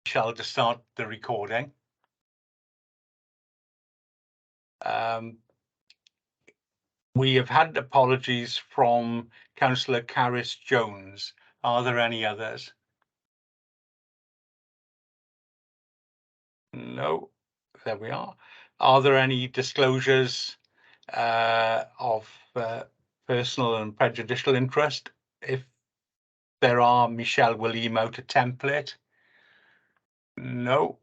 Michelle to start the recording. We have had apologies from Councillor Carys Jones. Are there any others? No, there we are. Are there any disclosures of personal and prejudicial interest? If there are, Michelle will email out a template. No.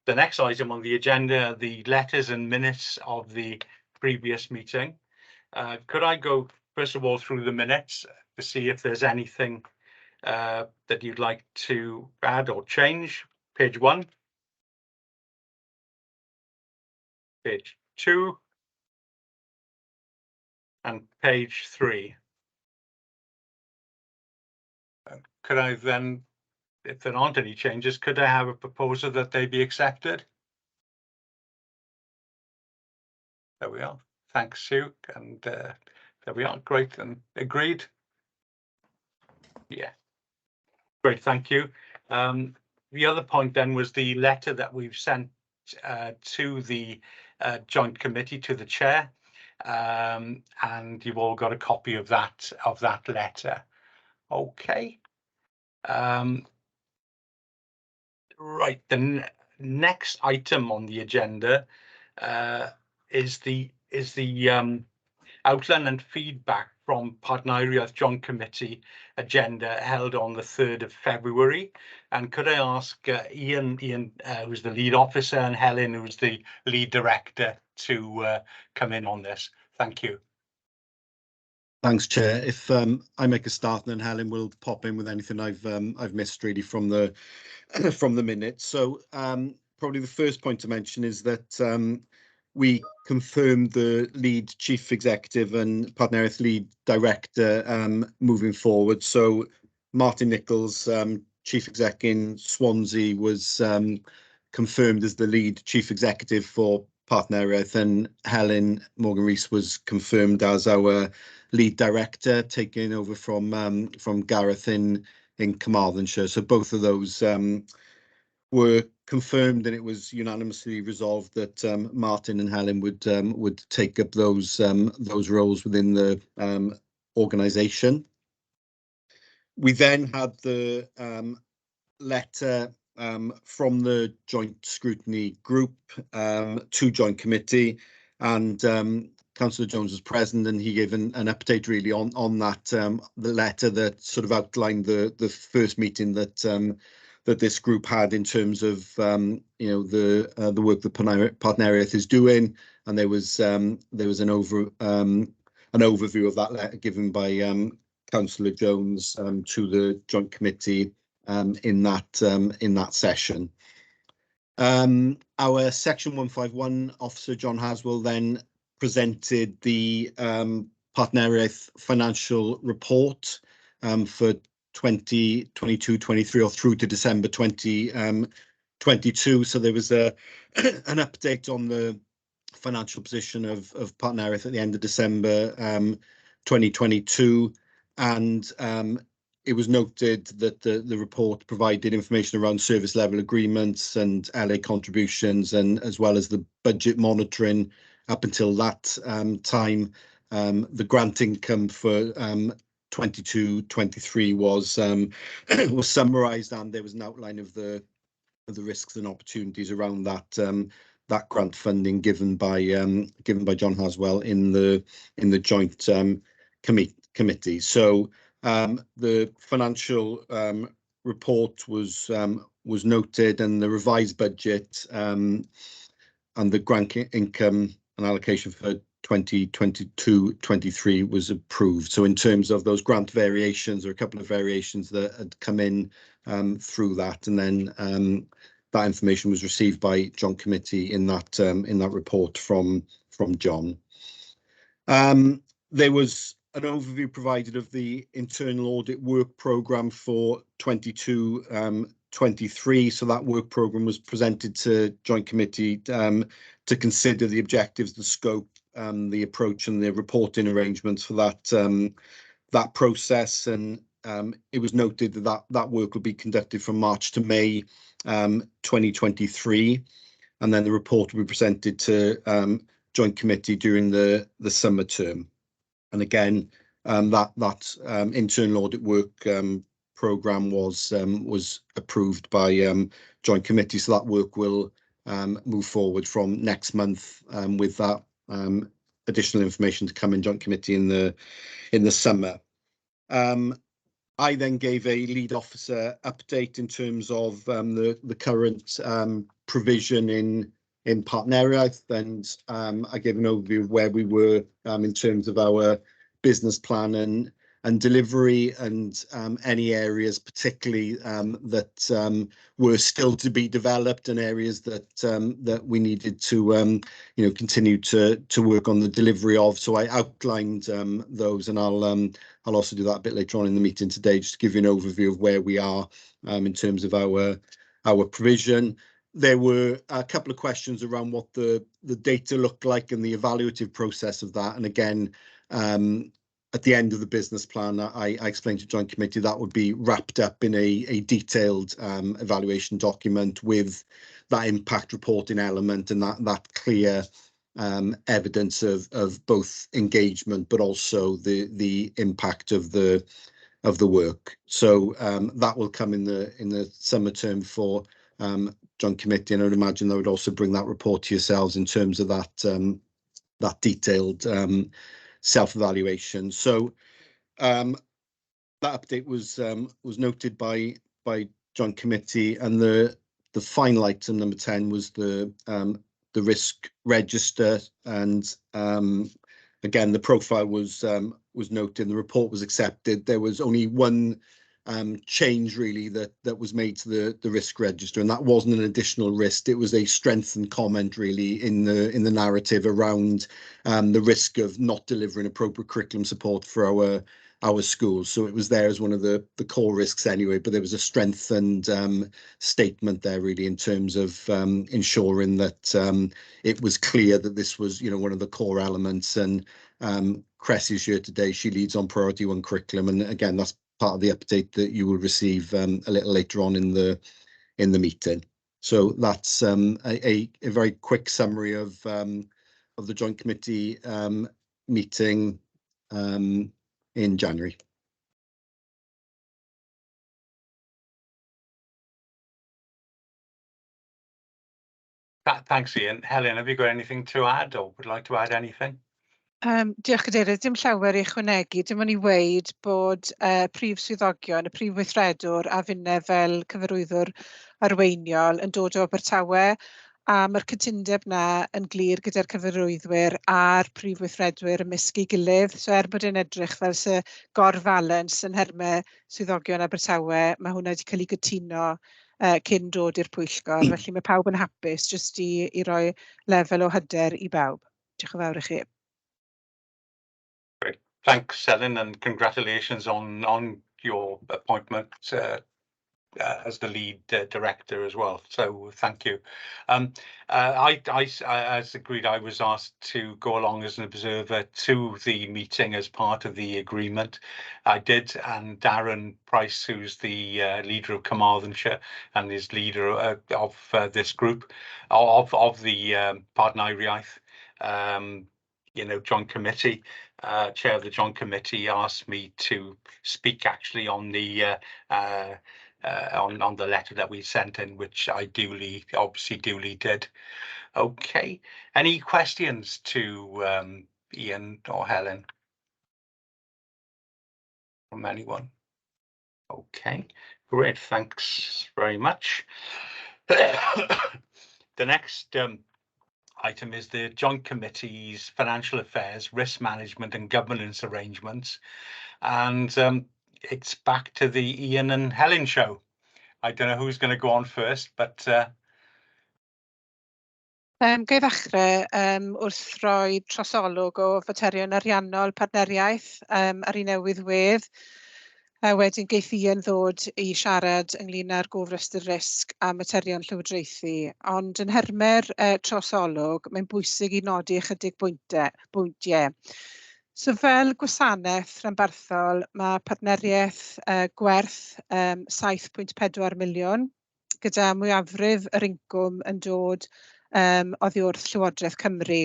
The next item on the agenda are the letters and minutes of the previous meeting. Could I go first of all through the minutes to see if there's anything that you'd like to add or change? Page 1, page 2, and page 3. Could I then, if there aren't any changes, could I have a proposal that they be accepted? There we are. Thanks, Sue. And there we are. Great. And agreed. Yeah. Great. Thank you. The other point then was the letter that we've sent to the joint committee, to the chair, and you've all got a copy of that letter. Okay. Right. The next item on the agenda is the outline and feedback from Partneriaeth Joint Committee agenda held on the 3rd of February. And could I ask Ian, who's the lead officer, and Helen, who's the lead director, to come in on this? Thank you. Thanks, Chair. If I make a start, and then Helen will pop in with anything I've missed really from the minutes. So probably the first point to mention is that we confirmed the lead chief executive and Partneriaeth lead director moving forward. So Martin Nichols, chief exec in Swansea, was confirmed as the lead chief executive for Partneriaeth, and Helen Morgan-Rees was confirmed as our lead director, taking over from Gareth in Carmarthenshire. So both of those were confirmed, and it was unanimously resolved that Martin and Helen would take up those roles within the organisation. We then had the letter from the Joint Scrutiny Group to Joint Committee, and Councillor Jones was present, and he gave an update really on that the letter that sort of outlined the first meeting that this group had in terms of the work that Partneriaeth is doing, and there was an overview of that letter given by Councillor Jones to the Joint Committee in that session. Our Section 151 officer John Haswell then presented the Partneriaeth financial report for 2022-23, or through to December 2022. So there was an update on the financial position of Partneriaeth at the end of December 2022, and it was noted that the report provided information around service level agreements and LA contributions, and as well as the budget monitoring up until that time. The grant income for 22-23 was summarised, and there was an outline of the risks and opportunities around that grant funding given by John Haswell in the joint committee. So the financial report was noted, and the revised budget and the grant income and allocation for 2022-23 was approved. So in terms of those grant variations, there are a couple of variations that had come in through that, and then that information was received by Joint Committee in that report from John. There was an overview provided of the internal audit work programme for 22-23. So that work programme was presented to Joint Committee to consider the objectives, the scope, the approach, and the reporting arrangements for that process. And it was noted that work will be conducted from March to May 2023, and then the report will be presented to Joint Committee during the summer term. And again, that internal audit work programme was approved by Joint Committee, so that work will move forward from next month with that additional information to come in Joint Committee in the summer. I then gave a lead officer update in terms of the current provision in Partneriaeth, and I gave an overview of where we were in terms of our business plan and delivery, and any areas particularly that were still to be developed, and areas that we needed to continue to work on the delivery of. So I outlined those, and I'll also do that a bit later on in the meeting today, just to give you an overview of where we are in terms of our provision. There were a couple of questions around what the data looked like and the evaluative process of that. And again, at the end of the business plan, I explained to Joint Committee that would be wrapped up in a detailed evaluation document with that impact reporting element and that clear evidence of both engagement, but also the impact of the work. So that will come in the summer term for Joint Committee, and I would imagine they would also bring that report to yourselves in terms of that detailed self-evaluation. So that update was noted by Joint Committee, and the final item, number 10, was the risk register, and again the profile was noted, the report was accepted. There was only one change really that was made to the risk register, and that wasn't an additional risk. It was a strengthened comment really in the narrative around the risk of not delivering appropriate curriculum support for our schools. So it was there as one of the core risks anyway, but there was a strengthened statement there really in terms of ensuring that it was clear that this was one of the core elements. And Cress is here today, she leads on Priority 1 curriculum, and again that's part of the update that you will receive a little later on in the meeting. So that's a very quick summary of the Joint Committee meeting in January. Thanks, Ian. Helen, have you got anything to add, or would like to add anything? Diolch Cadeirydd, dim llawer i ychwanegu, dim ond i weid bod prif swyddogion, y prif weithredwr a finne fel cyfarwyddwr arweiniol yn dod o Abertawe, a mae'r cytundeb na yn glir gyda'r cyfarwyddwyr a'r prif weithredwyr ymysg ei gilydd. So bod e'n edrych fel sy gorfalans yn nhermau swyddogion Abertawe, mae hwnna wedi cael ei gytuno cyn dod i'r pwyllgor, felly mae pawb yn hapus jyst i roi lefel o hyder i bawb. Diolch yn fawr i chi. Great. Thanks, Helen, and congratulations on your appointment as the lead director as well. So thank you. I as agreed, I was asked to go along as an observer to the meeting as part of the agreement. I did, and Darren Price, who's the leader of Carmarthenshire and is leader of this group of the Partneriaeth Joint Committee, chair of the Joint Committee, asked me to speak actually on the letter that we sent in, which I obviously duly did. Okay, any questions to Ian or Helen from anyone? Okay, great, thanks very much. The next item is the Joint Committee's Financial Affairs, Risk Management and Governance Arrangements, and it's back to the Ian and Helen show. I don't know who's going to go on first, but Ga i ddechrau wrth roi trosolwg o faterion ariannol Partneriaeth ar ei newydd wedd. Wedyn geith Ian ddod i siarad ynglyn â'r gofrestr risg a materion llywodraethu. Ond yn nhermau'r trosolwg, mae'n bwysig i nodi ychydig bwyntiau. So fel gwasanaeth rhanbarthol, mae partneriaeth gwerth 7.4 miliwn, gyda mwyafrif yr incwm yn dod oddi wrth Llywodraeth Cymru.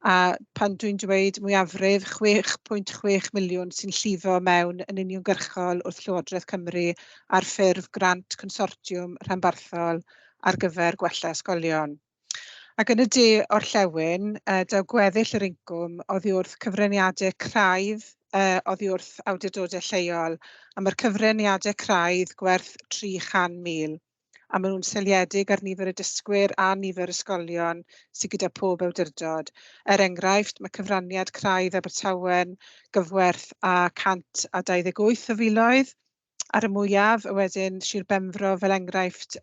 A pan dwi'n dweud mwyafrif 6.6 miliwn sy'n llifo mewn yn uniongyrchol wrth Llywodraeth Cymru ar ffurf grant consortiwm rhanbarthol ar gyfer gwella ysgolion. Ac yn y de orllewin, daw gweddill yr incwm oddi wrth cyfraniadau craidd oddi wrth awdurdodau lleol, a mae'r cyfraniadau craidd gwerth 300,000, a maen nhw'n seiliedig ar nifer y dysgwyr a nifer ysgolion sydd gyda pob awdurdod. Enghraifft, mae cyfraniad craidd Abertawen gyfwerth a 128 o filoedd, ar y mwyaf, a wedyn Sir Benfro fel enghraifft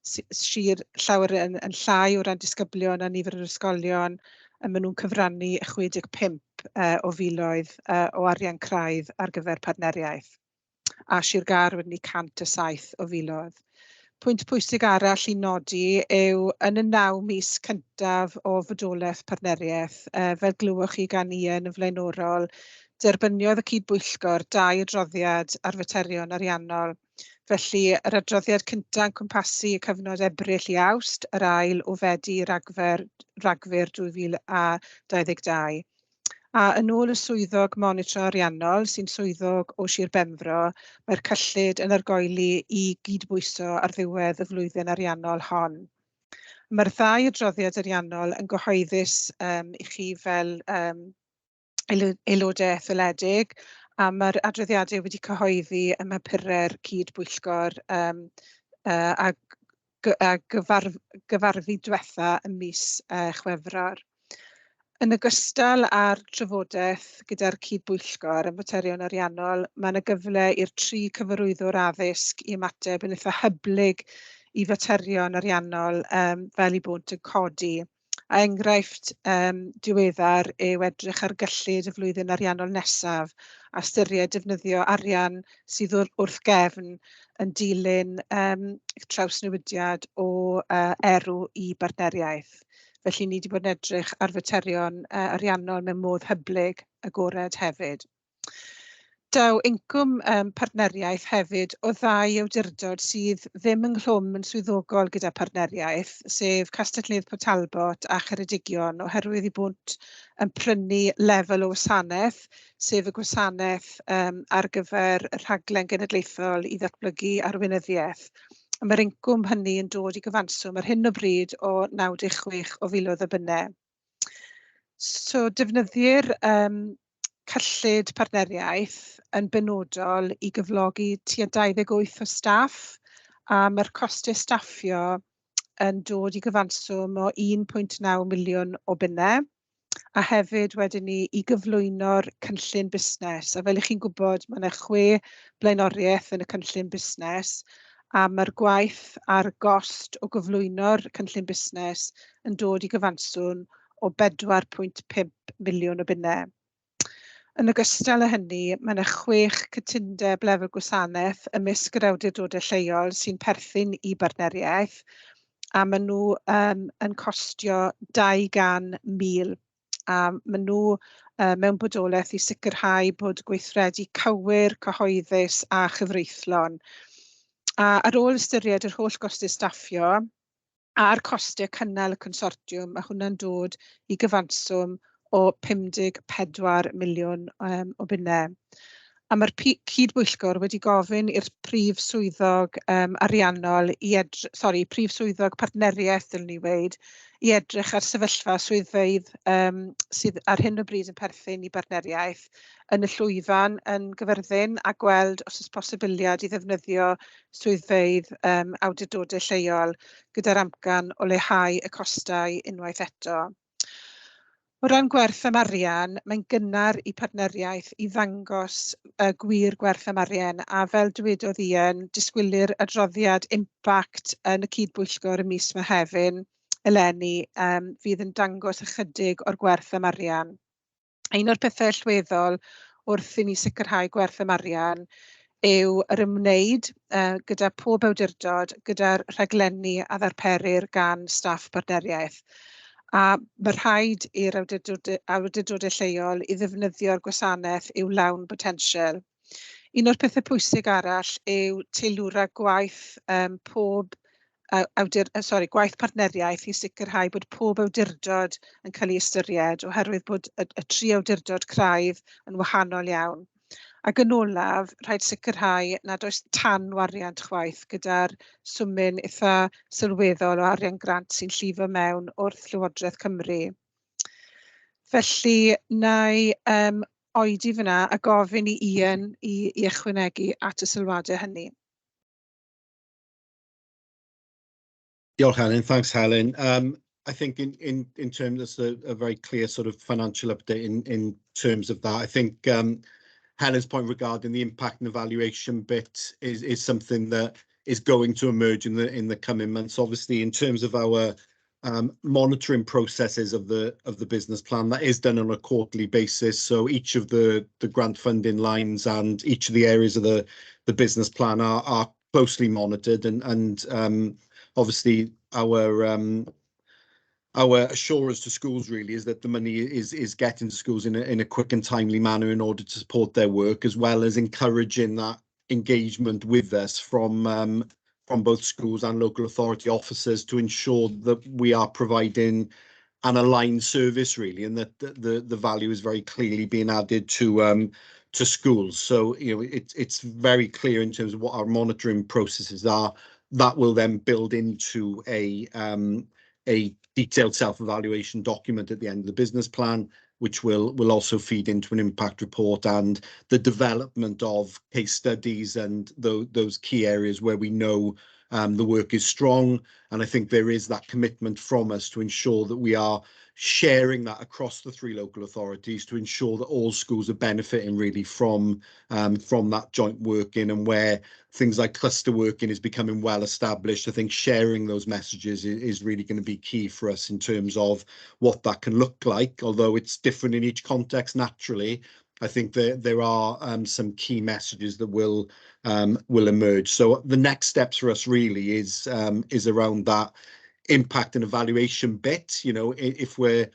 sir llawer yn llai o ran disgyblion a nifer yr ysgolion, maen nhw'n cyfrannu 65 o filoedd o arian craidd ar gyfer partneriaeth. A Sir Gar wedyn 107 o filoedd. Pwynt pwysig arall i nodi yw yn y 9 mis cyntaf o fodolaeth partneriaeth, fel glywch chi gan Ian yn flaenorol, derbyniodd y cydbwyllgor 2 adroddiad ar faterion ariannol. Felly, yr adroddiad cyntaf yn cwmpasu y cyfnod Ebrill i Awst, yr ail o Fedi Ragfyr 2022. A yn ôl y swyddog monitro ariannol sy'n swyddog o Sir Benfro, mae'r cyllid yn argoeli i gydbwyso ar ddiwedd y flwyddyn ariannol hon. Mae'r 2 adroddiad ariannol yn gyhoeddus i chi fel aelodau etholedig, a mae'r adroddiadau wedi cyhoeddi ym mapurau'r cydbwyllgor a gyfarfu diwetha ym mis Chwefror. Yn ogystal â'r trafodaeth gyda'r cydbwyllgor yn materion ariannol, mae yna gyfle i'r 3 cyfarwyddwr addysg i ymateb yn eitha hyblyg i faterion ariannol fel i bwnt yn codi. A enghraifft diweddar yw edrych ar gyllid y flwyddyn ariannol nesaf a ystyried defnyddio arian sydd wrth gefn yn dilyn trawsnewidiad o erw i partneriaeth. Felly ni wedi bod yn edrych ar faterion ariannol mewn modd hyblyg agored hefyd. Daw incwm partneriaeth hefyd o 2 awdurdod sydd ddim ynghlwm yn swyddogol gyda partneriaeth, sef Castell Nedd Port Talbot a Cheredigion, oherwydd i bwnt yn prynu lefel o wasanaeth, sef y gwasanaeth ar gyfer y rhaglen genedlaethol i ddatblygu arweinyddiaeth. Mae'r incwm hynny yn dod i gyfanswm ar hyn o bryd o 96 o filoedd o bunnau. So defnyddir cyllid partneriaeth yn benodol i gyflogi tua 28 o staff, a mae'r costau staffio yn dod i gyfanswm o 1.9 miliwn o bunnau, a hefyd wedyn ni i gyflwyno'r cynllun busnes. A fel 'ych chi'n gwybod, mae yna 6 blaenoriaeth yn y cynllun busnes, a mae'r gwaith a'r gost o gyflwyno'r cynllun busnes yn dod i gyfanswm o 4.5 miliwn o bunnau. Yn ogystal â hynny, mae yna 6 cytundeb lefel gwasanaeth ymysg yr awdurdodau lleol sy'n perthyn i partneriaeth, a maen nhw yn costio 200,000. A maen nhw mewn bodolaeth i sicrhau bod gweithredu cywir, cyhoeddus a chyfreithlon. A ar ôl ystyried yr holl gostau staffio a'r costau cynnal y consortiwm, mae hwnna'n dod i gyfanswm o 54 miliwn o bunnau. A mae'r cydbwyllgor wedi gofyn i'r prif swyddog ariannol prif swyddog partneriaeth dylwn ni weid, i edrych ar sefyllfa swyddfeydd sydd ar hyn o bryd yn perthyn i partneriaeth yn y llwyfan yn Gyfyrddin, a gweld os oes posibiliad i ddefnyddio swyddfeydd awdurdodau lleol gyda'r amcan o leihau y costau unwaith eto. O ran gwerth am arian, mae'n gynnar i partneriaeth i ddangos gwir gwerth am arian, a fel dywedodd Ian, disgwylir adroddiad impact yn y cydbwyllgor y mis Mehefin eleni fydd yn dangos ychydig o'r gwerth am arian. Un o'r pethau allweddol wrth i ni sicrhau gwerth am arian yw yr ymwneud gyda pob awdurdod gyda'r rhaglenni a ddarperir gan staff partneriaeth. A mae rhaid i'r awdurdodau lleol i ddefnyddio'r gwasanaeth i'w lawn potensial. Un o'r pethau pwysig arall yw teilwra gwaith gwaith partneriaeth i sicrhau bod pob awdurdod yn cael ei ystyried oherwydd bod y tri awdurdod craidd yn wahanol iawn. Ac yn olaf, rhaid sicrhau nad oes tanwariant chwaith gyda'r swmyn eitha sylweddol o arian grant sy'n llifo mewn wrth Llywodraeth Cymru. Felly, nai oedi fyna a gofyn i Ian i ychwanegu at y sylwadau hynny. Diolch, Helen. Thanks, Helen. I think in terms of a very clear sort of financial update in terms of that, I think Helen's point regarding the impact and evaluation bit is something that is going to emerge in the coming months. Obviously, in terms of our monitoring processes of the business plan, that is done on a quarterly basis. So each of the grant funding lines and each of the areas of the business plan are closely monitored, and obviously our assurance to schools really is that the money is getting to schools in a quick and timely manner in order to support their work, as well as encouraging that engagement with us from both schools and local authority officers to ensure that we are providing an aligned service really, and that the value is very clearly being added to schools. So it's very clear in terms of what our monitoring processes are. That will then build into a detailed self-evaluation document at the end of the business plan, which will also feed into an impact report and the development of case studies and those key areas where we know the work is strong. And I think there is that commitment from us to ensure that we are sharing that across the three local authorities to ensure that all schools are benefiting really from that joint working, and where things like cluster working is becoming well established. I think sharing those messages is really going to be key for us in terms of what that can look like, although it's different in each context naturally. I think there are some key messages that will emerge. So the next steps for us really is around that impact and evaluation bit. If we're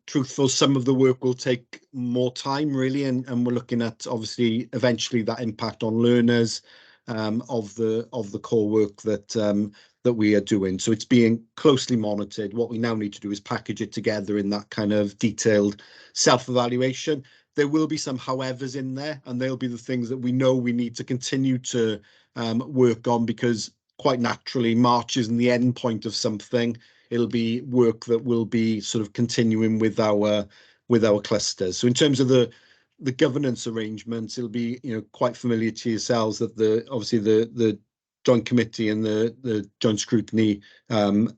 truthful, some of the work will take more time really, and we're looking at obviously eventually that impact on learners of the core work that we are doing. So it's being closely monitored. What we now need to do is package it together in that kind of detailed self-evaluation. There will be some howevers in there, and they'll be the things that we know we need to continue to work on, because quite naturally March isn't the end point of something. It'll be work that will be sort of continuing with our clusters. So in terms of the governance arrangements, it'll be quite familiar to yourselves that obviously the joint committee and the joint scrutiny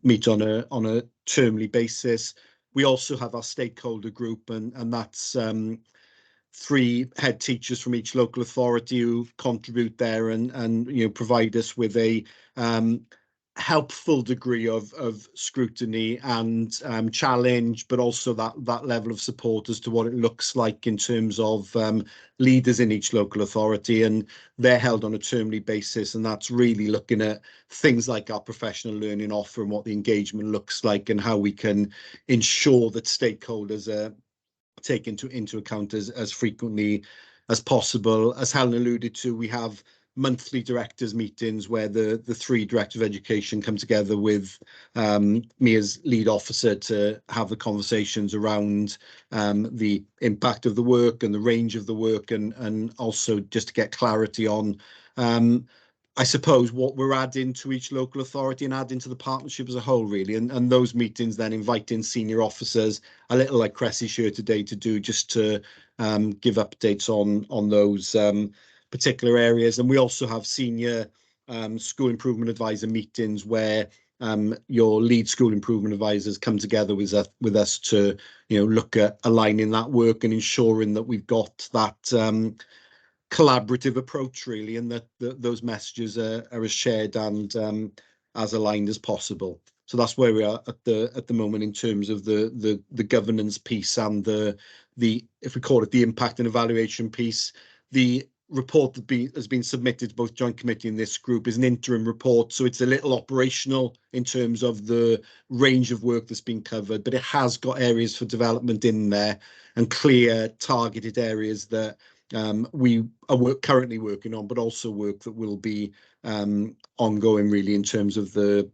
meet on a termly basis. We also have our stakeholder group, and that's 3 head teachers from each local authority who contribute there and provide us with a helpful degree of scrutiny and challenge, but also that level of support as to what it looks like in terms of leaders in each local authority. And they're held on a termly basis, and that's really looking at things like our professional learning offer and what the engagement looks like, and how we can ensure that stakeholders are take into account as frequently as possible. As Helen alluded to, we have monthly directors meetings where the 3 directors of education come together with me as lead officer to have the conversations around the impact of the work and the range of the work, and also just to get clarity on I suppose what we're adding to each local authority and adding to the partnership as a whole, really. And those meetings then invite in senior officers, a little like Cressy's here today, to do just to give updates on those particular areas. And we also have senior school improvement advisor meetings where your lead school improvement advisors come together with us to look at aligning that work and ensuring that we've got that collaborative approach really, and that those messages are as shared and as aligned as possible. So that's where we are at the moment in terms of the governance piece and the if we call it the impact and evaluation piece. The report that has been submitted to both joint committee and this group is an interim report, so it's a little operational in terms of the range of work that's been covered, but it has got areas for development in there and clear targeted areas that we are currently working on, but also work that will be ongoing really in terms of the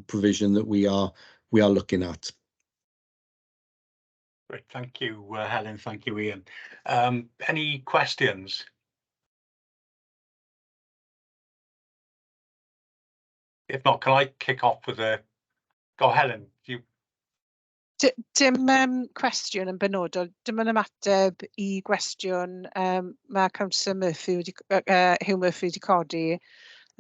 provision that we are looking at. Great, thank you, Helen. Thank you, Ian. Any questions? If not, can I kick off with a... Go, Helen. You... Dim cwestiwn yn benodol, dim yn ymateb I gwestiwn mae Councillor Murphy Hugh Murphy wedi codi.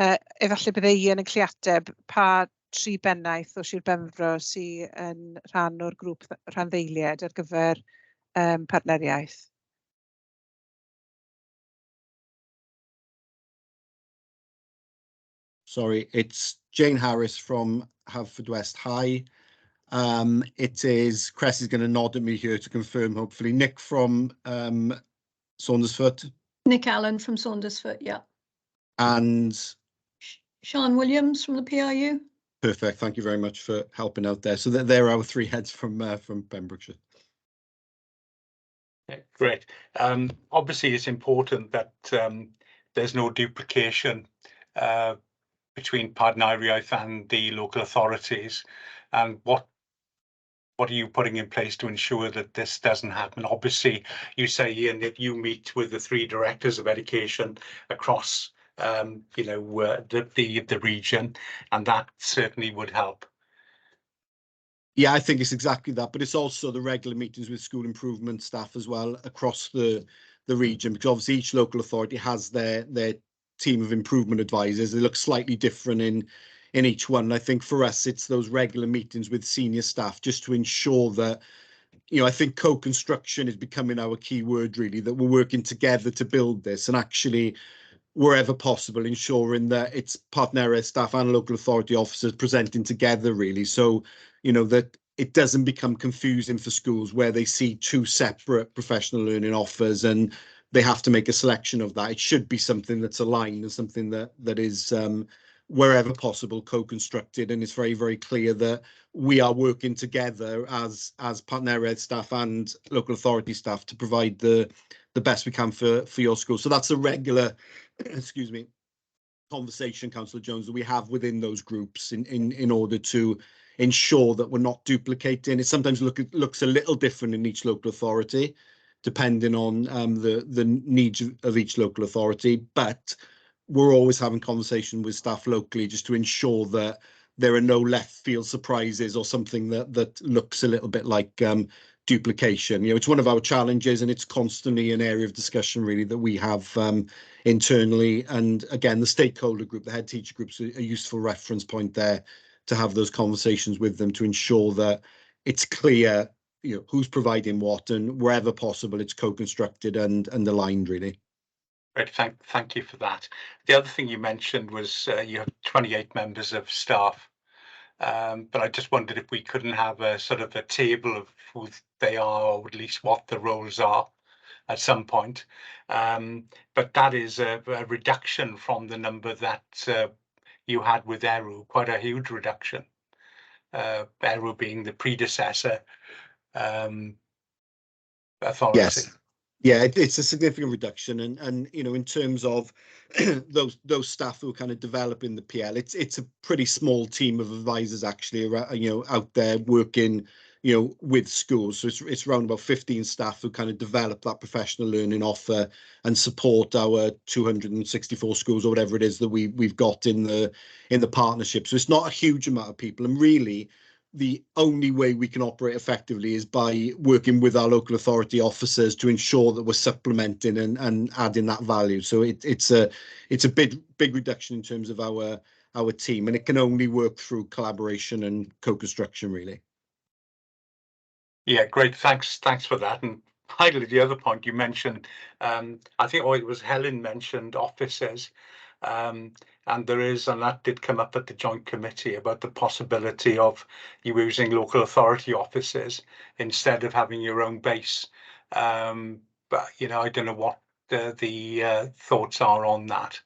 Efallai bydde Ian yn gallu ateb pa 3 bennaeth o Sir Benfro sydd yn rhan o'r grŵp rhanddeiliad ar gyfer partneriaeth. Sorry, it's Jane Harris from Haverfordwest High. It is, Cress is going to nod at me here to confirm, hopefully. Nick from Saundersfoot. Nick Allen from Saundersfoot, yeah. And Sean Williams from the PRU. Perfect, thank you very much for helping out there. So they're our 3 heads from Pembrokeshire. Yeah, great. Obviously, it's important that there's no duplication between Partneriaeth and the local authorities. And what are you putting in place to ensure that this doesn't happen? Obviously, you say, Ian, that you meet with the 3 directors of education across, the region, and that certainly would help. Yeah, I think it's exactly that, but it's also the regular meetings with school improvement staff as well across the region, because obviously each local authority has their team of improvement advisors. They look slightly different in each one. And I think for us, it's those regular meetings with senior staff just to ensure that, I think co-construction is becoming our key word really, that we're working together to build this, and actually wherever possible ensuring that it's Partneriaeth staff and local authority officers presenting together really, so that it doesn't become confusing for schools where they see 2 separate professional learning offers and they have to make a selection of that. It should be something that's aligned and something that is wherever possible co-constructed, and it's very, very clear that we are working together as Partneriaeth staff and local authority staff to provide the best we can for your school. So that's a regular excuse me, conversation, Councillor Jones, that we have within those groups in order to ensure that we're not duplicating. It sometimes looks a little different in each local authority, depending on the needs of each local authority, but we're always having conversation with staff locally just to ensure that there are no left field surprises or something that looks a little bit like duplication. It's one of our challenges, and it's constantly an area of discussion really that we have internally. And again, the stakeholder group, the head teacher groups, are a useful reference point there to have those conversations with them to ensure that it's clear, who's providing what, and wherever possible, it's co-constructed and aligned really. Great, thank you for that. The other thing you mentioned was you have 28 members of staff. But I just wondered if we couldn't have a sort of a table of who they are, or at least what the roles are at some point. But that is a reduction from the number that you had with Eru, quite a huge reduction. Eru being the predecessor authority. Yes. Yeah, it's a significant reduction, and in terms of those staff who are kind of developing the PL, it's a pretty small team of advisors actually, out there working, with schools. So it's around about 15 staff who kind of develop that professional learning offer and support our 264 schools or whatever it is that we've got in the partnership. So it's not a huge amount of people, and really the only way we can operate effectively is by working with our local authority officers to ensure that we're supplementing and adding that value. So it's a big reduction in terms of our team, and it can only work through collaboration and co-construction really. Yeah, great. Thanks for that. And finally, the other point you mentioned, I think it was Helen mentioned officers. And that did come up at the joint committee about the possibility of you using local authority officers instead of having your own base. But I don't know the thoughts are on that.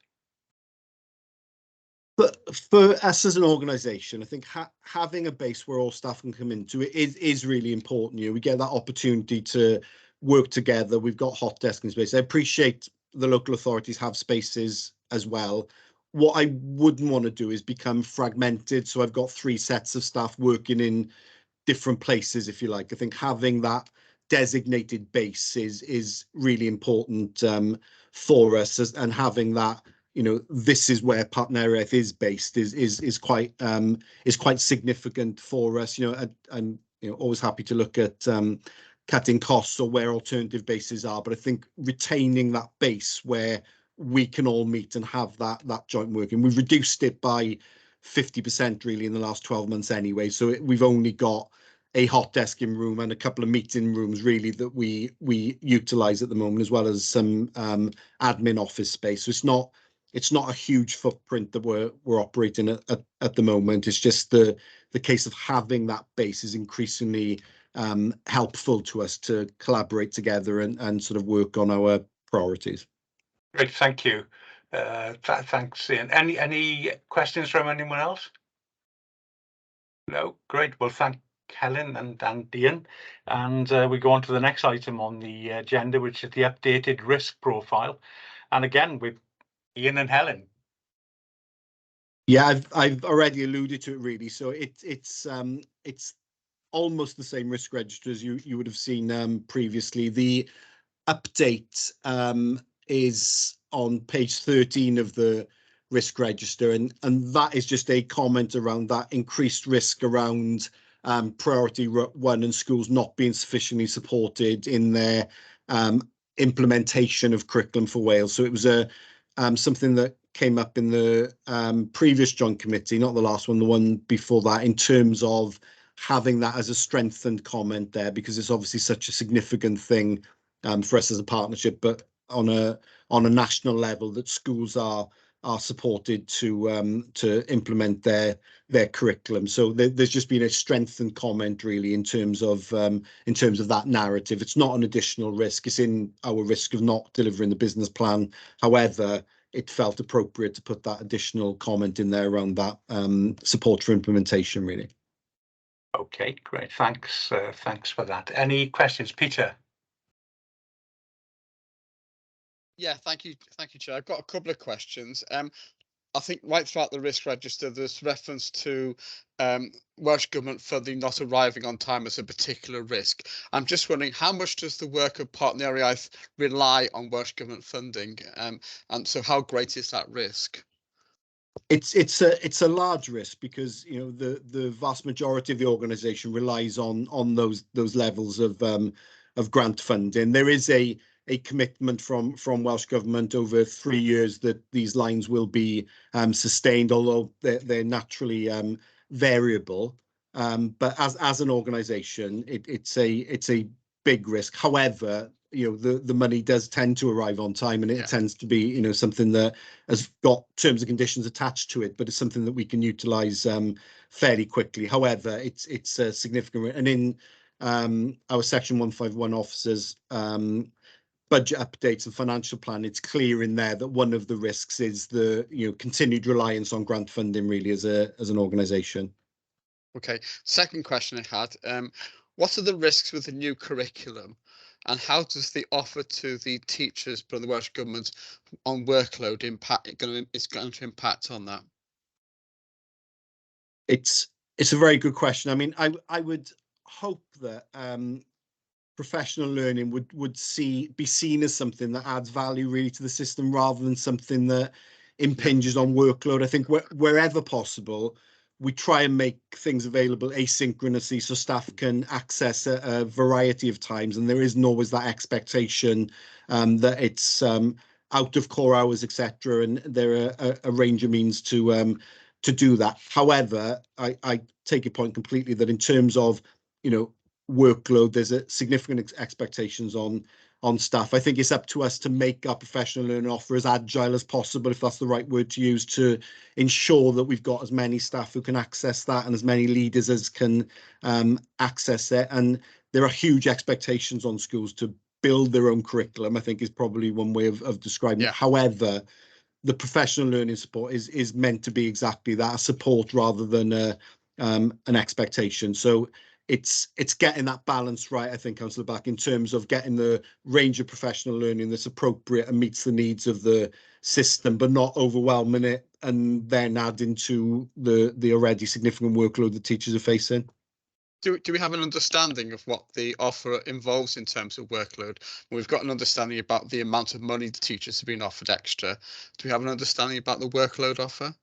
But for us as an organisation, I think having a base where all staff can come into it is really important. We get that opportunity to work together. We've got hot desking space. I appreciate the local authorities have spaces as well. What I wouldn't want to do is become fragmented. So I've got 3 sets of staff working in different places, if you like. I think having that designated base is really important for us, and having that, this is where Partneriaeth is based is quite significant for us. I'm always happy to look at cutting costs or where alternative bases are, but I think retaining that base where we can all meet and have that joint working. We've reduced it by 50% really in the last 12 months anyway, so we've only got a hot desking room and a couple of meeting rooms really that we utilize at the moment, as well as some admin office space. So it's not a huge footprint that we're operating at the moment. It's just the case of having that base is increasingly helpful to us to collaborate together and sort of work on our priorities. Great, thank you. Thanks, Ian. Any questions from anyone else? No, great. Well, thank Helen and Ian. And we go on to the next item on the agenda, which is the updated risk profile. And again, with Ian and Helen. Yeah, I've already alluded to it really. So it's almost the same risk register as you would have seen previously. The update is on page 13 of the risk register, and that is just a comment around that increased risk around priority 1 and schools not being sufficiently supported in their implementation of curriculum for Wales. So it was something that came up in the previous joint committee, not the last one, the one before that, in terms of having that as a strengthened comment there, because it's obviously such a significant thing for us as a partnership, but on a national level, that schools are supported to implement their curriculum. So there's just been a strengthened comment really in terms of that narrative. It's not an additional risk. It's in our risk of not delivering the business plan. However, it felt appropriate to put that additional comment in there around that support for implementation really. Okay, great. Thanks for that. Any questions, Peter? Yeah, thank you, Chair. I've got a couple of questions. I think right throughout the risk register, there's reference to Welsh Government funding not arriving on time as a particular risk. I'm just wondering, how much does the work of Partneriaeth rely on Welsh Government funding? And so how great is that risk? It's a large risk because the vast majority of the organisation relies on those levels of grant funding. There is a commitment from Welsh Government over 3 years that these lines will be sustained, although they're naturally variable. But as an organisation, it's a big risk. However, the money does tend to arrive on time, and it tends to be something that has got terms and conditions attached to it, but it's something that we can utilise fairly quickly. However, it's a significant risk. And in our Section 151 officers budget updates and financial plan, it's clear in there that one of the risks is the continued reliance on grant funding really as an organisation. Okay, second question I had, what are the risks with the new curriculum, and how does the offer to the teachers from the Welsh Government on workload is going to impact on that? It's a very good question. I mean, I would hope that professional learning would be seen as something that adds value really to the system, rather than something that impinges on workload. I think wherever possible, we try and make things available asynchronously so staff can access a variety of times, and there isn't always that expectation that it's out of core hours, etc. And there are a range of means to do that. However, I take your point completely that in terms of workload, there's a significant expectations on staff. I think it's up to us to make our professional learning offer as agile as possible, if that's the right word to use, to ensure that we've got as many staff who can access that and as many leaders as can access it. And there are huge expectations on schools to build their own curriculum, I think is probably one way of describing it. However, the professional learning support is meant to be exactly that, a support rather than an expectation. So it's getting that balance right, I think, Councillor Black, in terms of getting the range of professional learning that's appropriate and meets the needs of the system, but not overwhelming it and then adding to the already significant workload that teachers are facing. Do we have an understanding of what the offer involves in terms of workload? We've got an understanding about the amount of money the teachers have been offered extra. Do we have an understanding about the workload offer?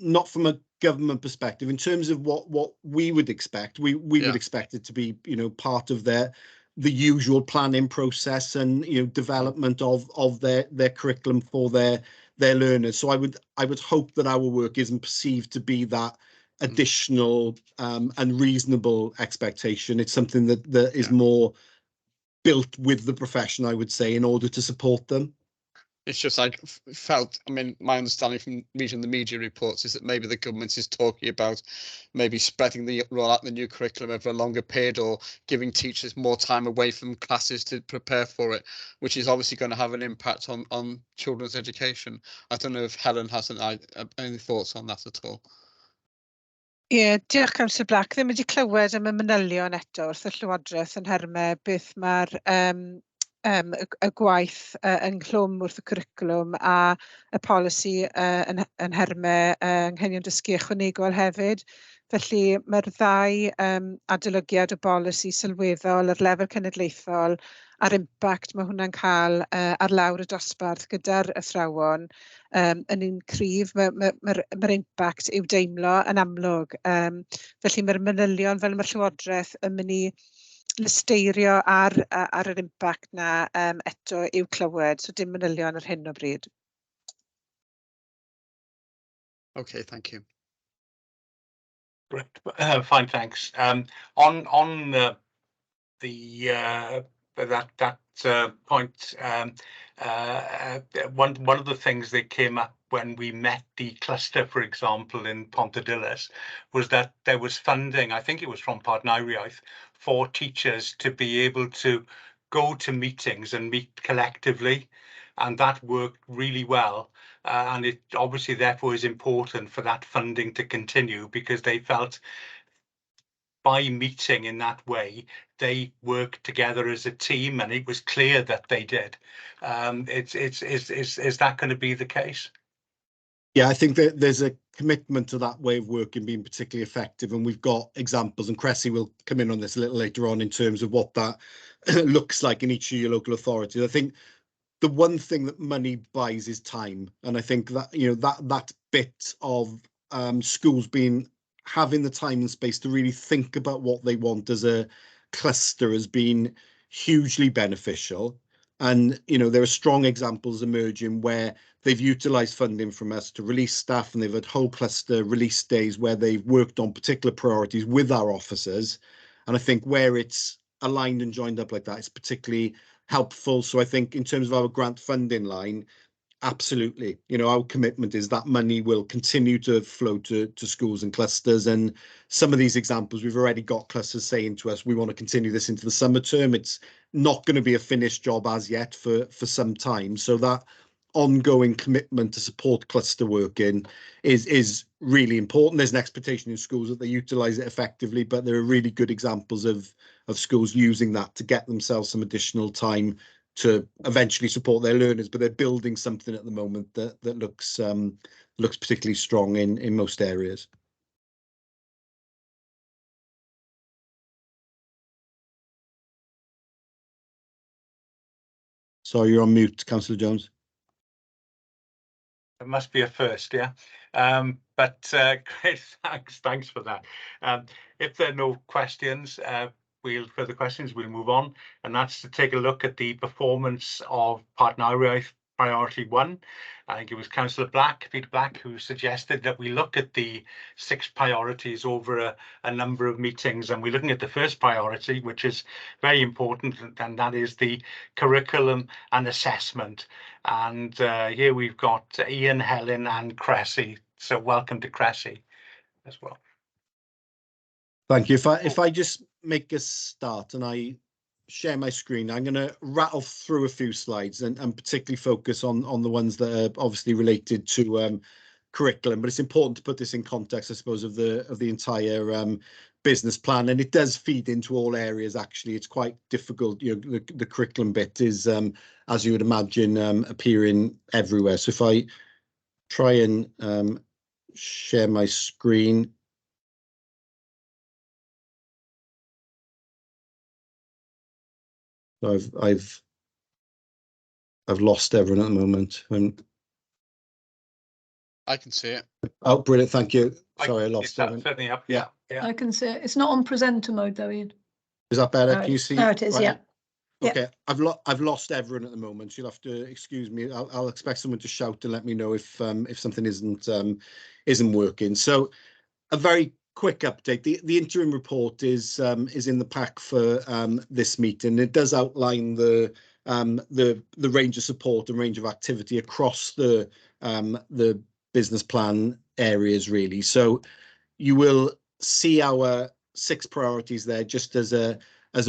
Not from a government perspective. In terms of what we would expect, we would expect it to be, you know, part of the usual planning process and, you know, development of their curriculum for their learners. So I would hope that our work isn't perceived to be that additional and reasonable expectation. It's something that is more built with the profession, I would say, in order to support them. It's just I felt, I mean, my understanding from reading the media reports is that maybe the government is talking about maybe spreading the roll out the new curriculum over a longer period, or giving teachers more time away from classes to prepare for it, which is obviously going to have an impact on children's education. I don't know if Helen has any thoughts on that at all. Diolch Councillor Black. Ddim wedi clywed am y manylion eto wrth y Llywodraeth yn nhermau beth mae'r y gwaith ynghlwm wrth y cwricwlwm a y polisi yn nhermau anghenion dysgu ychwanegol hefyd. Felly mae'r ddau adolygiad o bolisi sylweddol ar lefel cenedlaethol a'r impact mae hwnna'n cael ar lawr y dosbarth gyda'r athrawon yn un cryf. Mae'r impact i'w deimlo yn amlwg. Felly mae'r manylion fel mae'r Llywodraeth yn mynd i lysteirio ar yr impact na eto i'w clywed. So dim manylion ar hyn o bryd. Okay, thank you. Great, fine, thanks. On that point, one of the things that came up when we met the cluster, for example, in Pontedillas, was that there was funding, I think it was from Partneriaeth, for teachers to be able to go to meetings and meet collectively, and that worked really well. And it obviously therefore is important for that funding to continue, because they felt by meeting in that way, they worked together as a team, and it was clear that they did. Is that going to be the case? Yeah, I think that there's a commitment to that way of working being particularly effective, and we've got examples, and Cressy will come in on this a little later on in terms of what that looks like in each of your local authorities. I think the one thing that money buys is time, and I think that, you know, that bit of schools having the time and space to really think about what they want as a cluster has been hugely beneficial. And, you know, there are strong examples emerging where they've utilised funding from us to release staff, and they've had whole cluster release days where they've worked on particular priorities with our officers. And I think where it's aligned and joined up like that, it's particularly helpful. So I think in terms of our grant funding line, absolutely, you know, our commitment is that money will continue to flow to schools and clusters. And some of these examples, we've already got clusters saying to us, we want to continue this into the summer term. It's not going to be a finished job as yet for some time. So that ongoing commitment to support cluster working is really important. There's an expectation in schools that they utilise it effectively, but there are really good examples of schools using that to get themselves some additional time to eventually support their learners, but they're building something at the moment that looks particularly strong in most areas. Sorry, you're on mute, Councillor Jones. It must be a first, yeah. But great, thanks for that. If there are no questions, further questions, we'll move on, and that's to take a look at the performance of Partneriaeth Priority 1. I think it was Councillor Peter Black, who suggested that we look at the 6 priorities over a number of meetings, and we're looking at the first priority, which is very important, and that is the curriculum and assessment. And here we've got Ian, Helen and Cressy. So welcome to Cressy as well. Thank you. If I just make a start, and I share my screen. I'm going to rattle through a few slides and particularly focus on the ones that are obviously related to curriculum. But it's important to put this in context, I suppose, of the entire business plan, and it does feed into all areas. Actually, it's quite difficult. You know, the curriculum bit is, as you would imagine, appearing everywhere. So if I try and share my screen. So I've lost everyone at the moment. I can see it. Oh, brilliant! Thank you. Sorry, I lost everyone. Setting up. Yeah. Yeah. I can see it. It's not on presenter mode though, Ian. Is that better? Can you see? There it is, right? yeah. Okay, I've lost everyone at the moment. You'll have to excuse me. I'll expect someone to shout and let me know if something isn't working. So, a very quick update. The interim report is in the pack for this meeting. It does outline the range of support and range of activity across the business plan areas, really. So you will see our 6 priorities there, just as a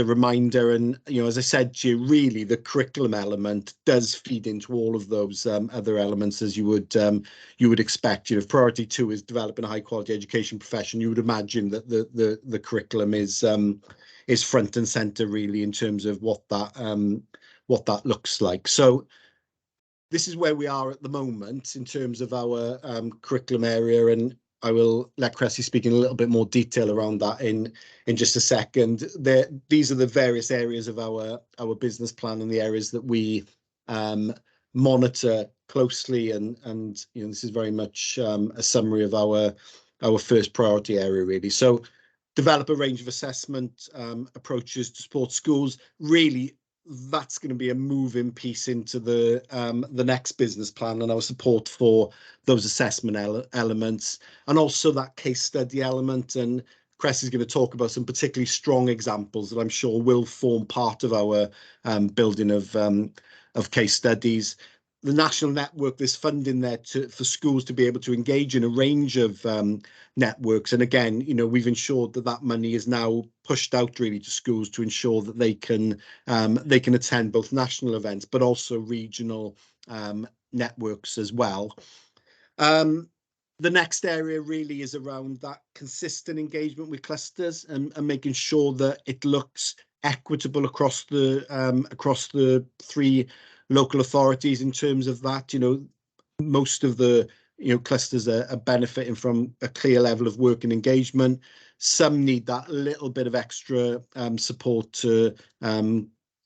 reminder. And, you know, as I said to you, really the curriculum element does feed into all of those other elements, as you would expect. You know, if priority 2 is developing a high quality education profession, you would imagine that the curriculum is front and center, really, in terms of what that looks like. So this is where we are at the moment in terms of our curriculum area, and I will let Cressy speak in a little bit more detail around that in just a second. These are the various areas of our business plan and the areas that we monitor closely, and you know, this is very much a summary of our first priority area, really. So develop a range of assessment approaches to support schools. Really, that's going to be a moving piece into the next business plan and our support for those assessment elements, and also that case study element. And Cress is going to talk about some particularly strong examples that I'm sure will form part of our building of case studies. The national network, there's funding there for schools to be able to engage in a range of networks. And again, you know, we've ensured that money is now pushed out really to schools to ensure that they can attend both national events, but also regional networks as well. The next area really is around that consistent engagement with clusters and making sure that it looks equitable across the 3 local authorities in terms of that. You know, most of the clusters are benefiting from a clear level of work and engagement. Some need that little bit of extra support to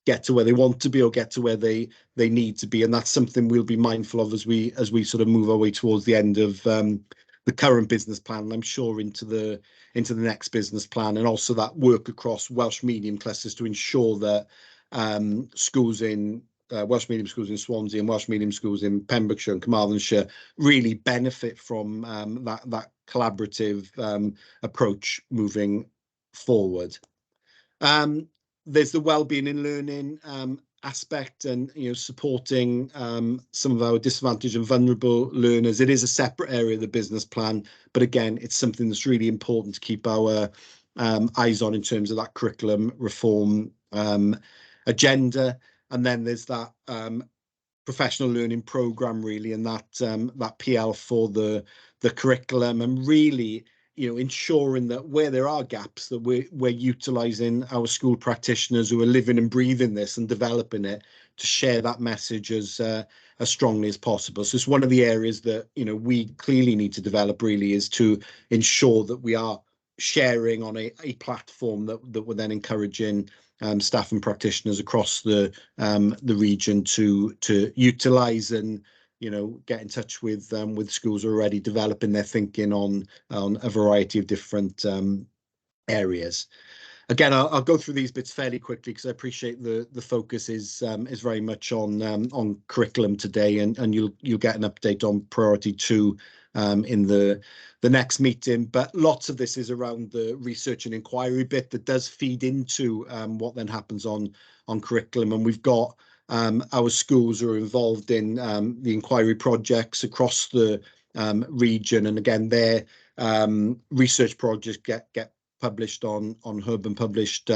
get to where they want to be or get to where they need to be, and that's something we'll be mindful of as we sort of move our way towards the end of the current business plan, and I'm sure into the next business plan, and also that work across Welsh medium clusters to ensure that schools in Welsh medium schools in Swansea and Welsh medium schools in Pembrokeshire and Carmarthenshire really benefit from that collaborative approach moving forward. There's the wellbeing and learning aspect, and supporting some of our disadvantaged and vulnerable learners. It is a separate area of the business plan, but again, it's something that's really important to keep our eyes on in terms of that curriculum reform agenda. And then there's that professional learning program, really, and that PL for the curriculum, and really ensuring that where there are gaps, that we're utilising our school practitioners who are living and breathing this and developing it to share that message as strongly as possible. So it's one of the areas that we clearly need to develop, really, is to ensure that we are sharing on a platform that we're then encouraging staff and practitioners across the region to utilise and get in touch with schools who are already developing their thinking on a variety of different areas. Again, I'll go through these bits fairly quickly because I appreciate the focus is very much on curriculum today, and you'll get an update on priority 2 in the next meeting. But lots of this is around the research and inquiry bit that does feed into what then happens on curriculum. And we've got our schools who are involved in the inquiry projects across the region, and again, their research projects get published on Hub and published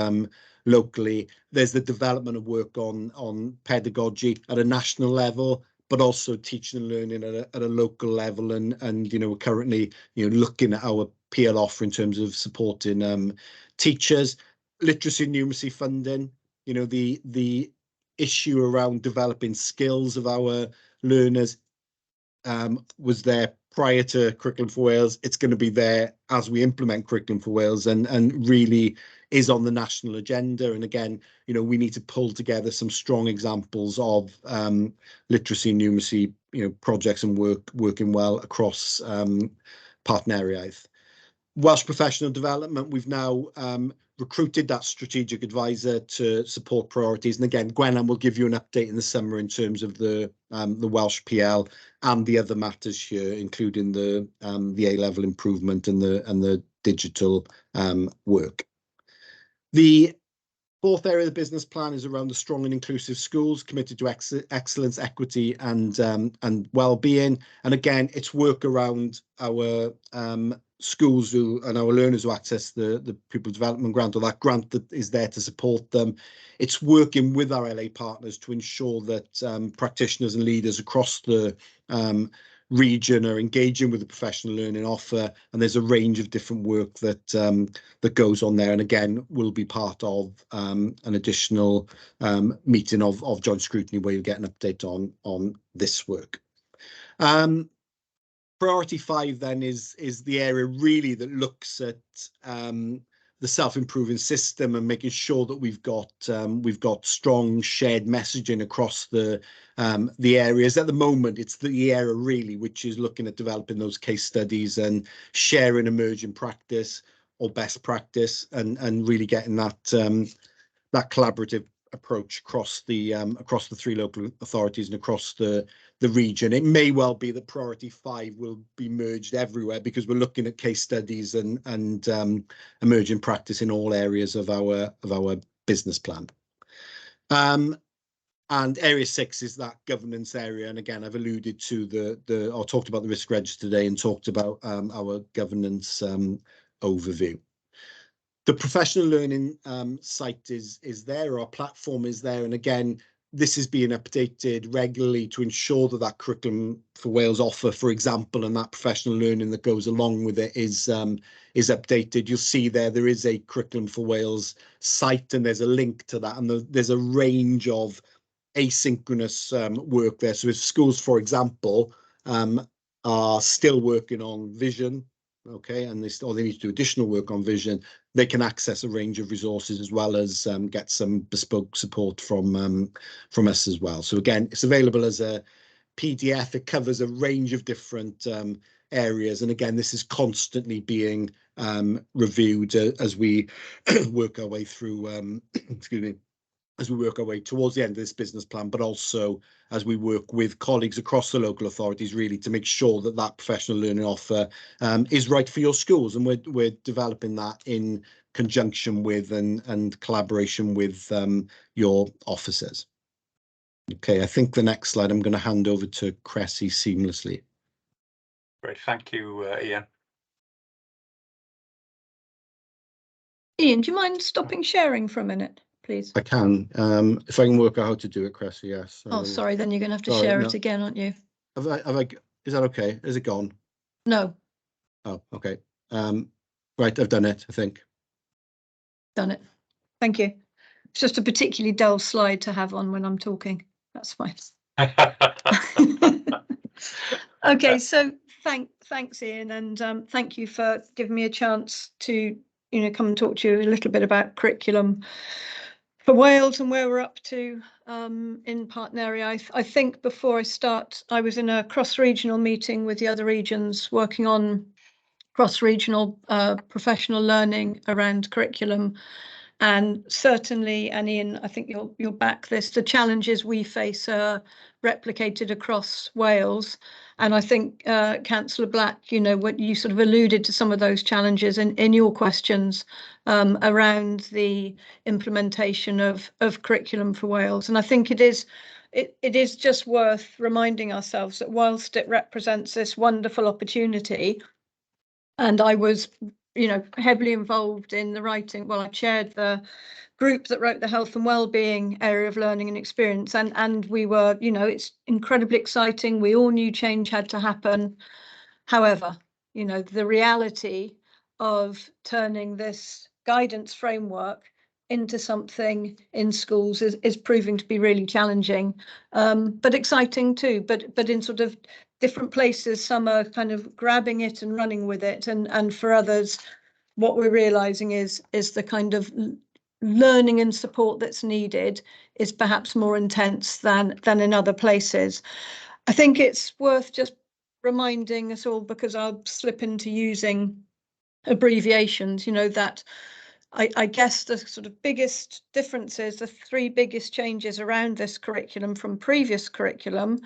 locally. There's the development of work on pedagogy at a national level, but also teaching and learning at a local level. And we're currently looking at our PL offer in terms of supporting teachers. Literacy and numeracy funding, the issue around developing skills of our learners was there prior to Curriculum for Wales. It's going to be there as we implement Curriculum for Wales, and really is on the national agenda. And again, we need to pull together some strong examples of literacy and numeracy projects and working well across Partneriaeth. Welsh Professional Development, we've now recruited that strategic advisor to support priorities. And again, Gwennan will give you an update in the summer in terms of the Welsh PL and the other matters here, including the A-level improvement and the digital work. The fourth area of the business plan is around the strong and inclusive schools, committed to excellence, equity and well-being. And again, it's work around our schools and our learners who access the pupil development grant, or that grant that is there to support them. It's working with our LA partners to ensure that practitioners and leaders across the region are engaging with the professional learning offer, and there's a range of different work that goes on there, and again will be part of an additional meeting of joint scrutiny where you get an update on this work. Priority 5 then is the area really that looks at the self-improving system and making sure that we've got strong shared messaging across the areas. At the moment, it's the area really which is looking at developing those case studies and sharing emerging practice or best practice, and really getting that collaborative approach across the 3 local authorities and across the region. It may well be that priority 5 will be merged everywhere, because we're looking at case studies and emerging practice in all areas of our business plan. And area 6 is that governance area, and again I've alluded to I talked about the risk register today and talked about our governance overview. The professional learning site is there, our platform is there, and again this is being updated regularly to ensure that Curriculum for Wales offer, for example, and that professional learning that goes along with it is updated. You'll see there is a Curriculum for Wales site, and there's a link to that, and there's a range of asynchronous work there. So if schools, for example, are still working on vision, okay, and they need to do additional work on vision, they can access a range of resources as well as get some bespoke support from us as well. So again, it's available as a PDF. It covers a range of different areas, and again this is constantly being reviewed as we work our way through excuse me, as we work our way towards the end of this business plan, but also as we work with colleagues across the local authorities, really to make sure that professional learning offer is right for your schools. And we're developing that in conjunction with and collaboration with your officers. Okay, I think the next slide I'm going to hand over to Cressy seamlessly. Great, thank you, Ian. Ian, do you mind stopping sharing for a minute, please? I can, if I can work out how to do it, Cressy, yes. Oh, sorry, then you're going to have to share it again, aren't you? Have I, is that okay? Is it gone? No. Oh, okay. Right, I've done it, I think. Done it. Thank you. It's just a particularly dull slide to have on when I'm talking. That's fine. Okay, so thanks, Ian, and thank you for giving me a chance to come and talk to you a little bit about Curriculum for Wales and where we're up to in Partneriaeth. I think before I start, I was in a cross-regional meeting with the other regions working on cross-regional professional learning around curriculum. And certainly, and Ian, I think you'll back this, the challenges we face are replicated across Wales. And I think, Councillor Black, what you sort of alluded to some of those challenges in your questions around the implementation of Curriculum for Wales. And I think it is just worth reminding ourselves that whilst it represents this wonderful opportunity, and I was heavily involved in the writing. Well, I chaired the group that wrote the health and well-being area of learning and experience, and we were, you know, it's incredibly exciting. We all knew change had to happen. However, you know, the reality of turning this guidance framework into something in schools is proving to be really challenging, but exciting too, but in sort of different places. Some are kind of grabbing it and running with it, and for others, what we're realizing is the kind of learning and support that's needed is perhaps more intense than in other places. I think it's worth just reminding us all, because I'll slip into using abbreviations, you know, that I guess the sort of biggest differences, the three biggest changes around this curriculum from previous curriculum,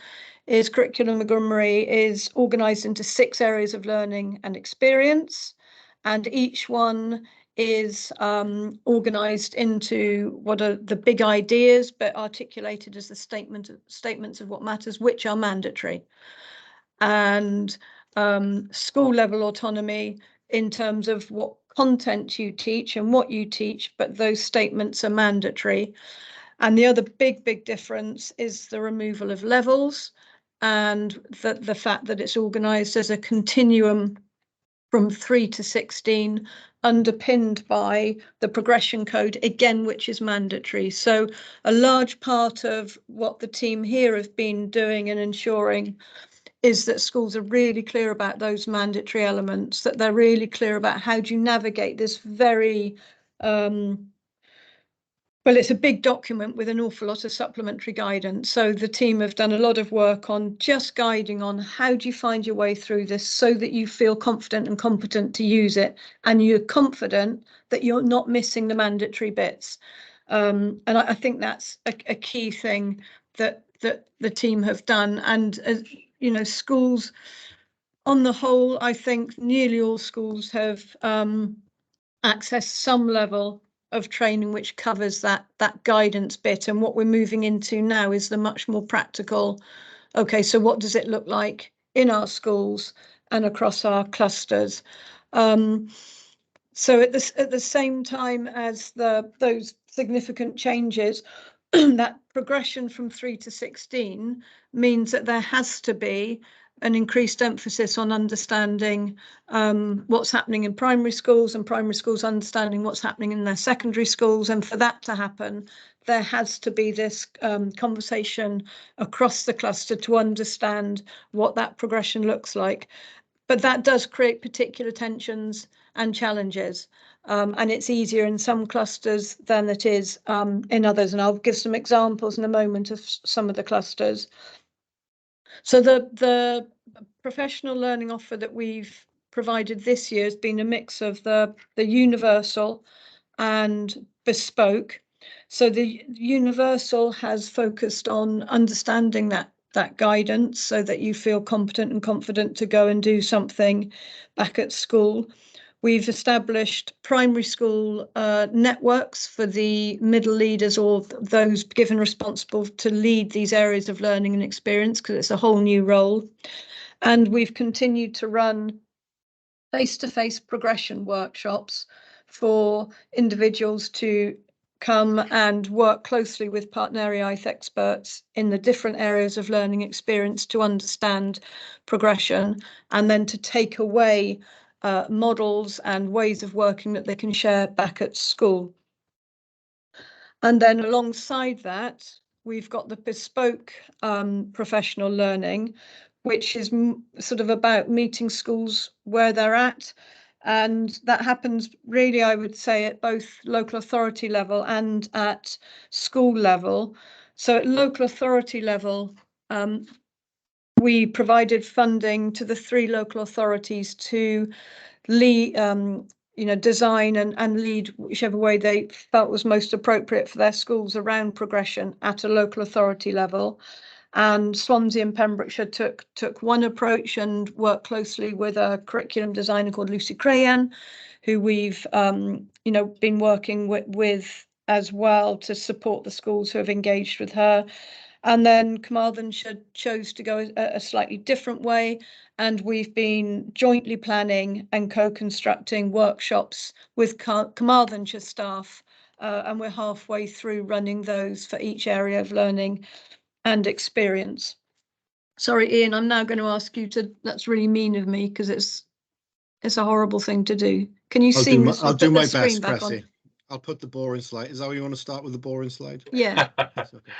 is Curriculum Montgomery is organised into 6 areas of learning and experience, and each one is organised into what are the big ideas, but articulated as the statements of what matters, which are mandatory. And school level autonomy in terms of what content you teach and what you teach, but those statements are mandatory. And the other big difference is the removal of levels, and the fact that it's organised as a continuum from 3 to 16, underpinned by the progression code, again, which is mandatory. So a large part of what the team here have been doing and ensuring is that schools are really clear about those mandatory elements, that they're really clear about how do you navigate this very, well, it's a big document with an awful lot of supplementary guidance. So the team have done a lot of work on just guiding on how do you find your way through this so that you feel confident and competent to use it, and you're confident that you're not missing the mandatory bits. And I think that's a key thing that the team have done. And you know, schools on the whole, I think nearly all schools have accessed some level of training which covers that guidance bit. And what we're moving into now is the much more practical, okay, so what does it look like in our schools and across our clusters? So at the same time as those significant changes, that progression from 3 to 16 means that there has to be an increased emphasis on understanding what's happening in primary schools, and primary schools understanding what's happening in their secondary schools. And for that to happen, there has to be this conversation across the cluster to understand what that progression looks like. But that does create particular tensions and challenges. And it's easier in some clusters than it is in others. And I'll give some examples in a moment of some of the clusters. So the professional learning offer that we've provided this year has been a mix of the universal and bespoke. So the universal has focused on understanding that guidance so that you feel competent and confident to go and do something back at school. We've established primary school networks for the middle leaders, or those given responsible to lead these areas of learning and experience, because it's a whole new role. And we've continued to run face-to-face progression workshops for individuals to come and work closely with Partneriaeth experts in the different areas of learning experience to understand progression, and then to take away models and ways of working that they can share back at school. And then alongside that, we've got the bespoke professional learning, which is sort of about meeting schools where they're at. And that happens really, I would say, at both local authority level and at school level. So at local authority level, we provided funding to the 3 local authorities to lead, design and lead whichever way they felt was most appropriate for their schools around progression at a local authority level. And Swansea and Pembrokeshire took one approach and worked closely with a curriculum designer called Lucy Crayan, who we've been working with as well to support the schools who have engaged with her. And then Carmarthenshire chose to go a slightly different way, and we've been jointly planning and co-constructing workshops with Carmarthenshire staff and we're halfway through running those for each area of learning and experience. Sorry, Ian, I'm now going to ask you to, that's really mean of me because it's a horrible thing to do. Can you see me? I'll do my best, Cressy. I'll put the boring slide. Is that what you want to start with, the boring slide? Yeah. Yes, okay.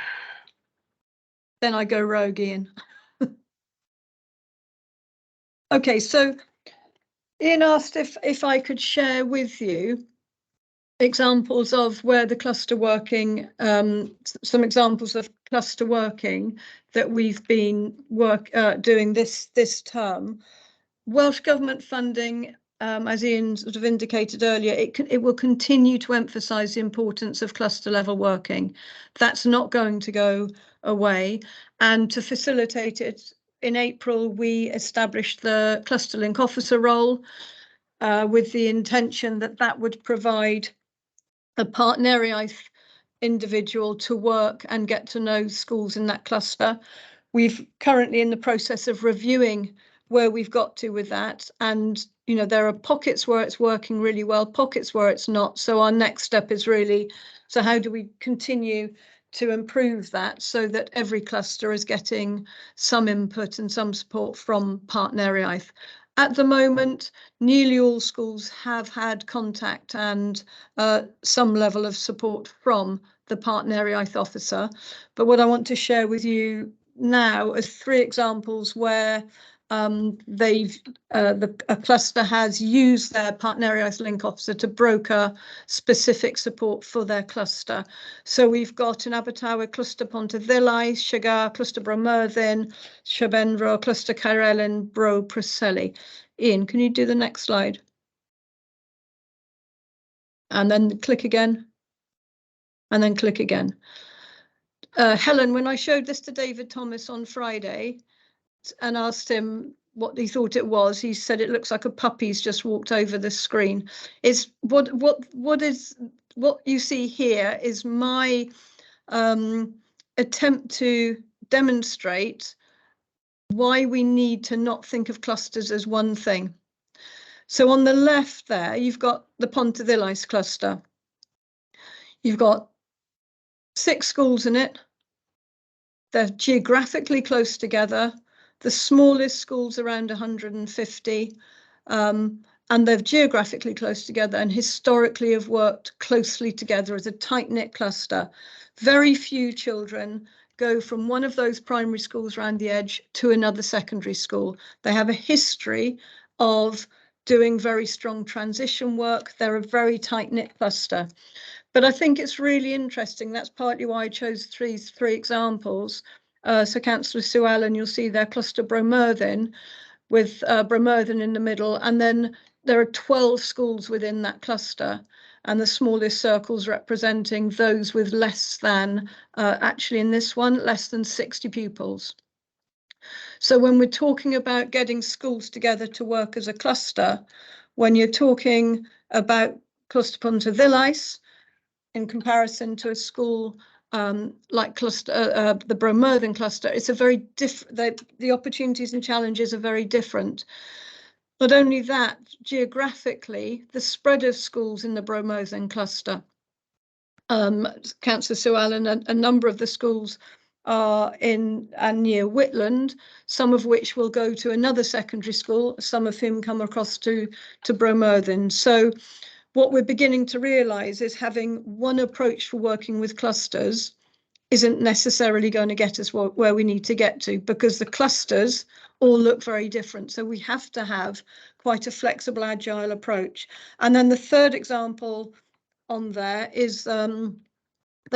Then I go rogue, Ian. Okay, so Ian asked if I could share with you examples of where the cluster working, some examples of cluster working that we've been doing this term. Welsh Government funding, as Ian sort of indicated earlier, it will continue to emphasise the importance of cluster level working. That's not going to go away. And to facilitate it, in April, we established the Cluster Link Officer role with the intention that that would provide a Partneriaeth individual to work and get to know schools in that cluster. We've currently in the process of reviewing where we've got to with that, and you know there are pockets where it's working really well, pockets where it's not. So our next step is really, so how do we continue to improve that so that every cluster is getting some input and some support from Partneriaeth. At the moment, nearly all schools have had contact and some level of support from the Partneriaeth officer. But what I want to share with you now are 3 examples where a cluster has used their Partneriaeth Link Officer to broker specific support for their cluster. So we've got in Abertawe, Cluster Pontarddulais, Sugar, Cluster Bromyrddin, Shabenfro, Cluster Caerelyn, Bro Preseli. Ian, can you do the next slide? And then click again. And then click again. Helen, when I showed this to David Thomas on Friday and asked him what he thought it was, he said it looks like a puppy's just walked over the screen. It's what you see here is my attempt to demonstrate why we need to not think of clusters as one thing. So on the left there, you've got the Pontarddulais cluster. You've got 6 schools in it. They're geographically close together. The smallest school's around 150, and they're geographically close together and historically have worked closely together as a tight-knit cluster. Very few children go from one of those primary schools around the edge to another secondary school. They have a history of doing very strong transition work. They're a very tight-knit cluster. But I think it's really interesting. That's partly why I chose three examples. So Councillor Sue Allen, you'll see there Cluster Bromyrddin with Bromyrddin in the middle. And then there are 12 schools within that cluster. And the smallest circles representing those with less than, actually in this one, less than 60 pupils. So when we're talking about getting schools together to work as a cluster, when you're talking about Cluster Pontarddulais, in comparison to a school like cluster, the Bromyrddin cluster, it's a very different, the opportunities and challenges are very different. Not only that, geographically, the spread of schools in the Bromyrddin cluster, Councillor Sue Allen, a number of the schools are in and near Whitland, some of which will go to another secondary school, some of whom come across to Bromyrddin. So what we're beginning to realise is having one approach for working with clusters isn't necessarily going to get us where we need to get to, because the clusters all look very different. So we have to have quite a flexible, agile approach. And then the third example on there is the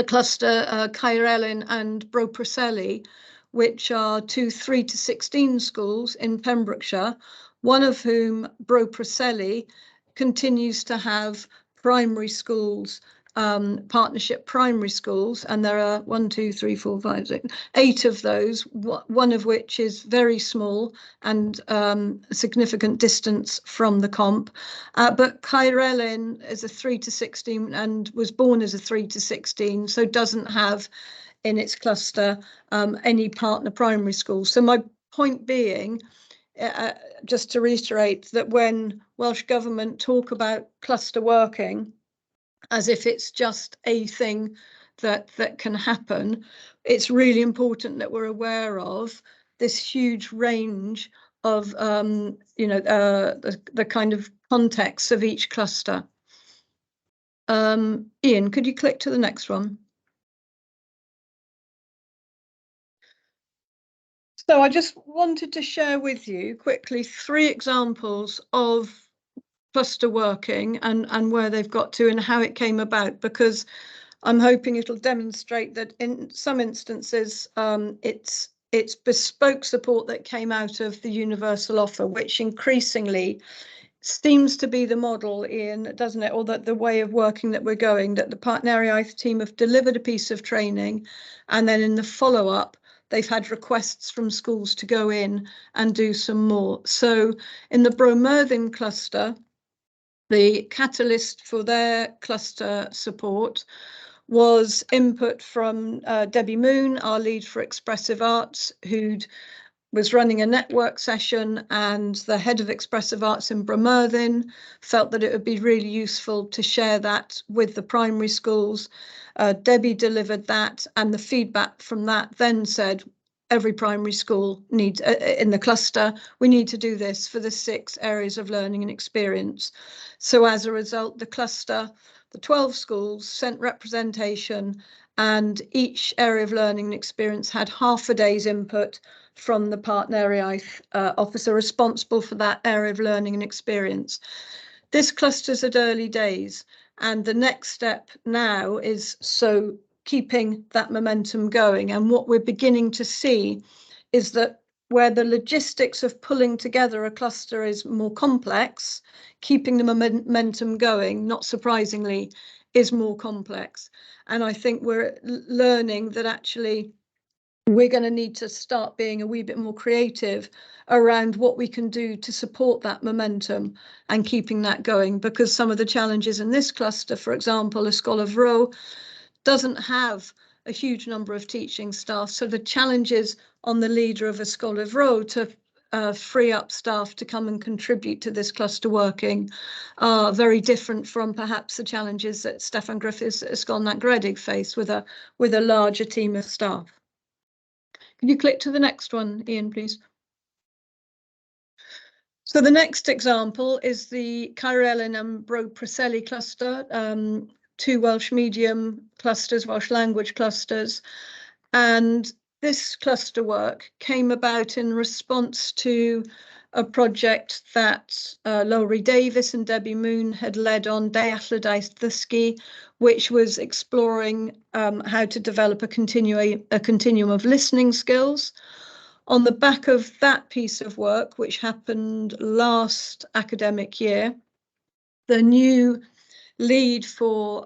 cluster Caerelyn and Bro Preseli, which are 2 3 to 16 schools in Pembrokeshire, one of whom, Bro Preseli, continues to have primary schools, partnership primary schools, and there are 1 2 3 4 5 6 8 of those, one of which is very small and a significant distance from the comp. But Caerelyn is a 3 to 16 and was born as a 3 to 16, so doesn't have in its cluster any partner primary schools. So my point being, just to reiterate, that when Welsh Government talk about cluster working, as if it's just a thing that can happen. It's really important that we're aware of this huge range of the kind of context of each cluster. Ian, could you click to the next one? So I just wanted to share with you quickly 3 examples of cluster working and where they've got to and how it came about, because I'm hoping it'll demonstrate that in some instances it's bespoke support that came out of the universal offer, which increasingly seems to be the model, Ian, doesn't it? Or that the way of working that we're going, that the Partneriaeth team have delivered a piece of training, and then in the follow-up, they've had requests from schools to go in and do some more. So in the Bromerthin cluster, the catalyst for their cluster support was input from Debbie Moon, our lead for expressive arts, who'd was running a network session, and the head of expressive arts in Bromerthin felt that it would be really useful to share that with the primary schools. Debbie delivered that, and the feedback from that then said, every primary school needs, in the cluster, we need to do this for the 6 areas of learning and experience. So as a result, the cluster, the 12 schools sent representation, and each area of learning and experience had half a day's input from the Partneriaeth officer responsible for that area of learning and experience. This cluster's at early days, and the next step now is keeping that momentum going. And what we're beginning to see is that where the logistics of pulling together a cluster is more complex, keeping the momentum going, not surprisingly, is more complex. And I think we're learning that actually we're going to need to start being a wee bit more creative around what we can do to support that momentum and keeping that going, because some of the challenges in this cluster, for example, Ysgol of Row doesn't have a huge number of teaching staff. So the challenges on the leader of Ysgol of Row to free up staff to come and contribute to this cluster working are very different from perhaps the challenges that Steffan Griffiths at Ysgol Nant Gredig face with a larger team of staff. Can you click to the next one, Ian, please? So the next example is the Caerelyn and Bro Preseli cluster, 2 Welsh medium clusters, Welsh language clusters. And this cluster work came about in response to a project that Lowry Davis and Debbie Moon had led on Dealladaeth Ddysgu, which was exploring how to develop a continuum of listening skills. On the back of that piece of work, which happened last academic year, the new lead for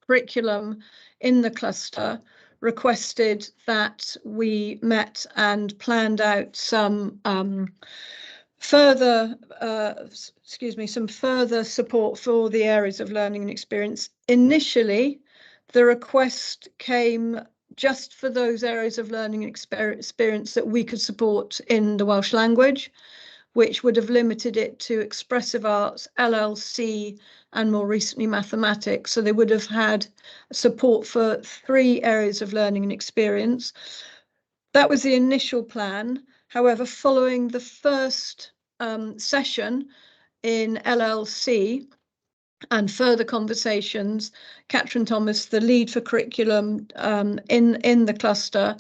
curriculum in the cluster requested that we met and planned out some further support for the areas of learning and experience. Initially, the request came just for those areas of learning and experience that we could support in the Welsh language, which would have limited it to expressive arts, LLC, and more recently mathematics. So they would have had support for 3 areas of learning and experience. That was the initial plan. However, following the first session in LLC and further conversations, Catherine Thomas, the lead for curriculum in the cluster,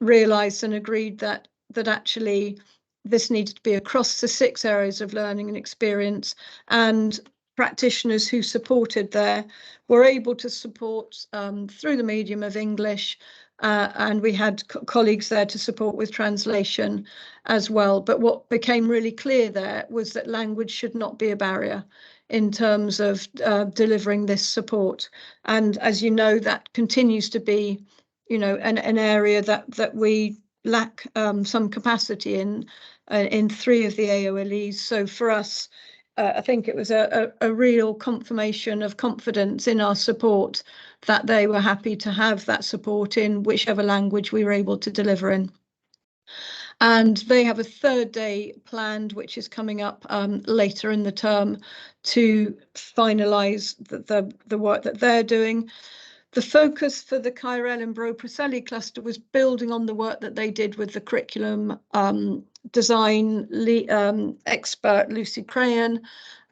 realised and agreed that actually this needed to be across the 6 areas of learning and experience, and practitioners who supported there were able to support through the medium of English, and we had colleagues there to support with translation as well. But what became really clear there was that language should not be a barrier in terms of delivering this support. And as you know, that continues to be, you know, an area that we lack some capacity in 3 of the AOLEs. So for us, I think it was a real confirmation of confidence in our support that they were happy to have that support in whichever language we were able to deliver in. And they have a third day planned, which is coming up later in the term, to finalise the work that they're doing. The focus for the Caerel and Bro Preseli cluster was building on the work that they did with the curriculum design expert Lucy Crayon,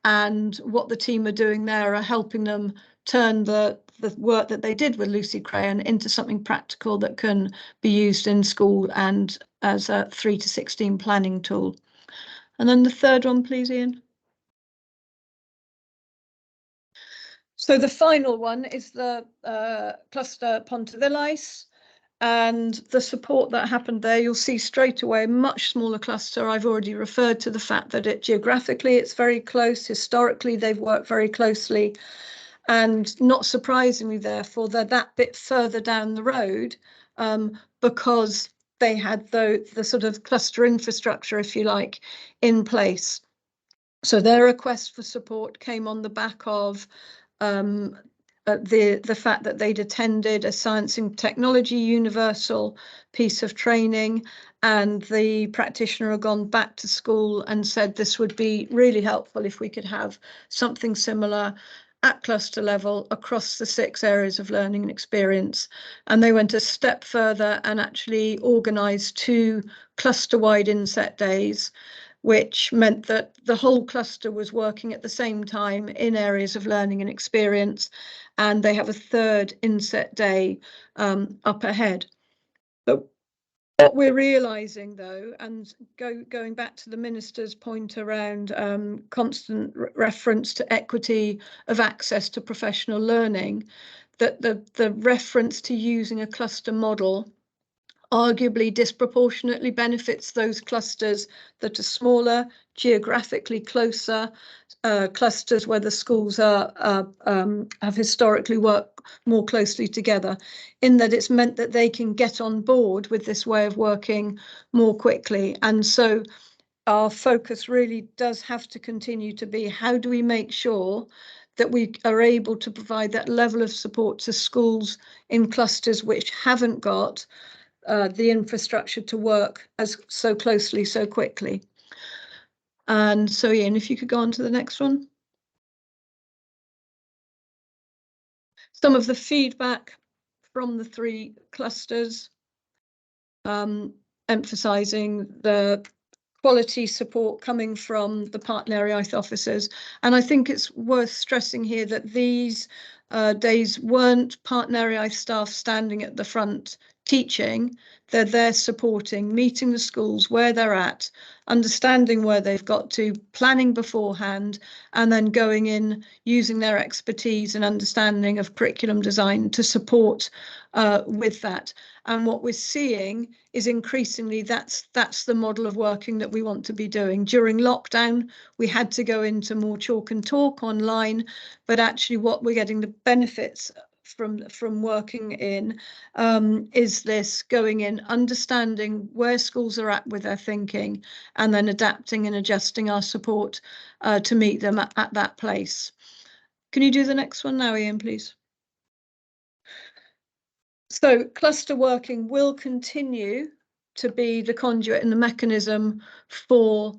and what the team are doing there are helping them turn the work that they did with Lucy Crayon into something practical that can be used in school and as a 3 to 16 planning tool. And then the third one, please, Ian. So the final one is the cluster Pontevillis, and the support that happened there. You'll see straight away a much smaller cluster. I've already referred to the fact that geographically it's very close. Historically, they've worked very closely, and not surprisingly, therefore, they're that bit further down the road because they had the sort of cluster infrastructure, if you like, in place. So their request for support came on the back of the fact that they'd attended a Science and Technology Universal piece of training, and the practitioner had gone back to school and said this would be really helpful if we could have something similar at cluster level across the 6 areas of learning and experience. And they went a step further and actually organised 2 cluster-wide inset days, which meant that the whole cluster was working at the same time in areas of learning and experience, and they have a third inset day up ahead. But what we're realising, though, and going back to the Minister's point around constant reference to equity of access to professional learning, that the reference to using a cluster model arguably disproportionately benefits those clusters that are smaller, geographically closer, clusters where the schools have historically worked more closely together, in that it's meant that they can get on board with this way of working more quickly. And so our focus really does have to continue to be, how do we make sure that we are able to provide that level of support to schools in clusters which haven't got the infrastructure to work so closely, so quickly. And so, Ian, if you could go on to the next one. Some of the feedback from the 3 clusters, emphasising the quality support coming from the Partneriaeth officers. And I think it's worth stressing here that these days weren't Partneriaeth staff standing at the front teaching. They're there supporting, meeting the schools where they're at, understanding where they've got to, planning beforehand, and then going in using their expertise and understanding of curriculum design to support with that. And what we're seeing is increasingly that's the model of working that we want to be doing. During lockdown, we had to go into more chalk and talk online, but actually what we're getting the benefits from working in is this going in, understanding where schools are at with their thinking, and then adapting and adjusting our support to meet them at that place. Can you do the next one now, Ian, please? So cluster working will continue to be the conduit and the mechanism for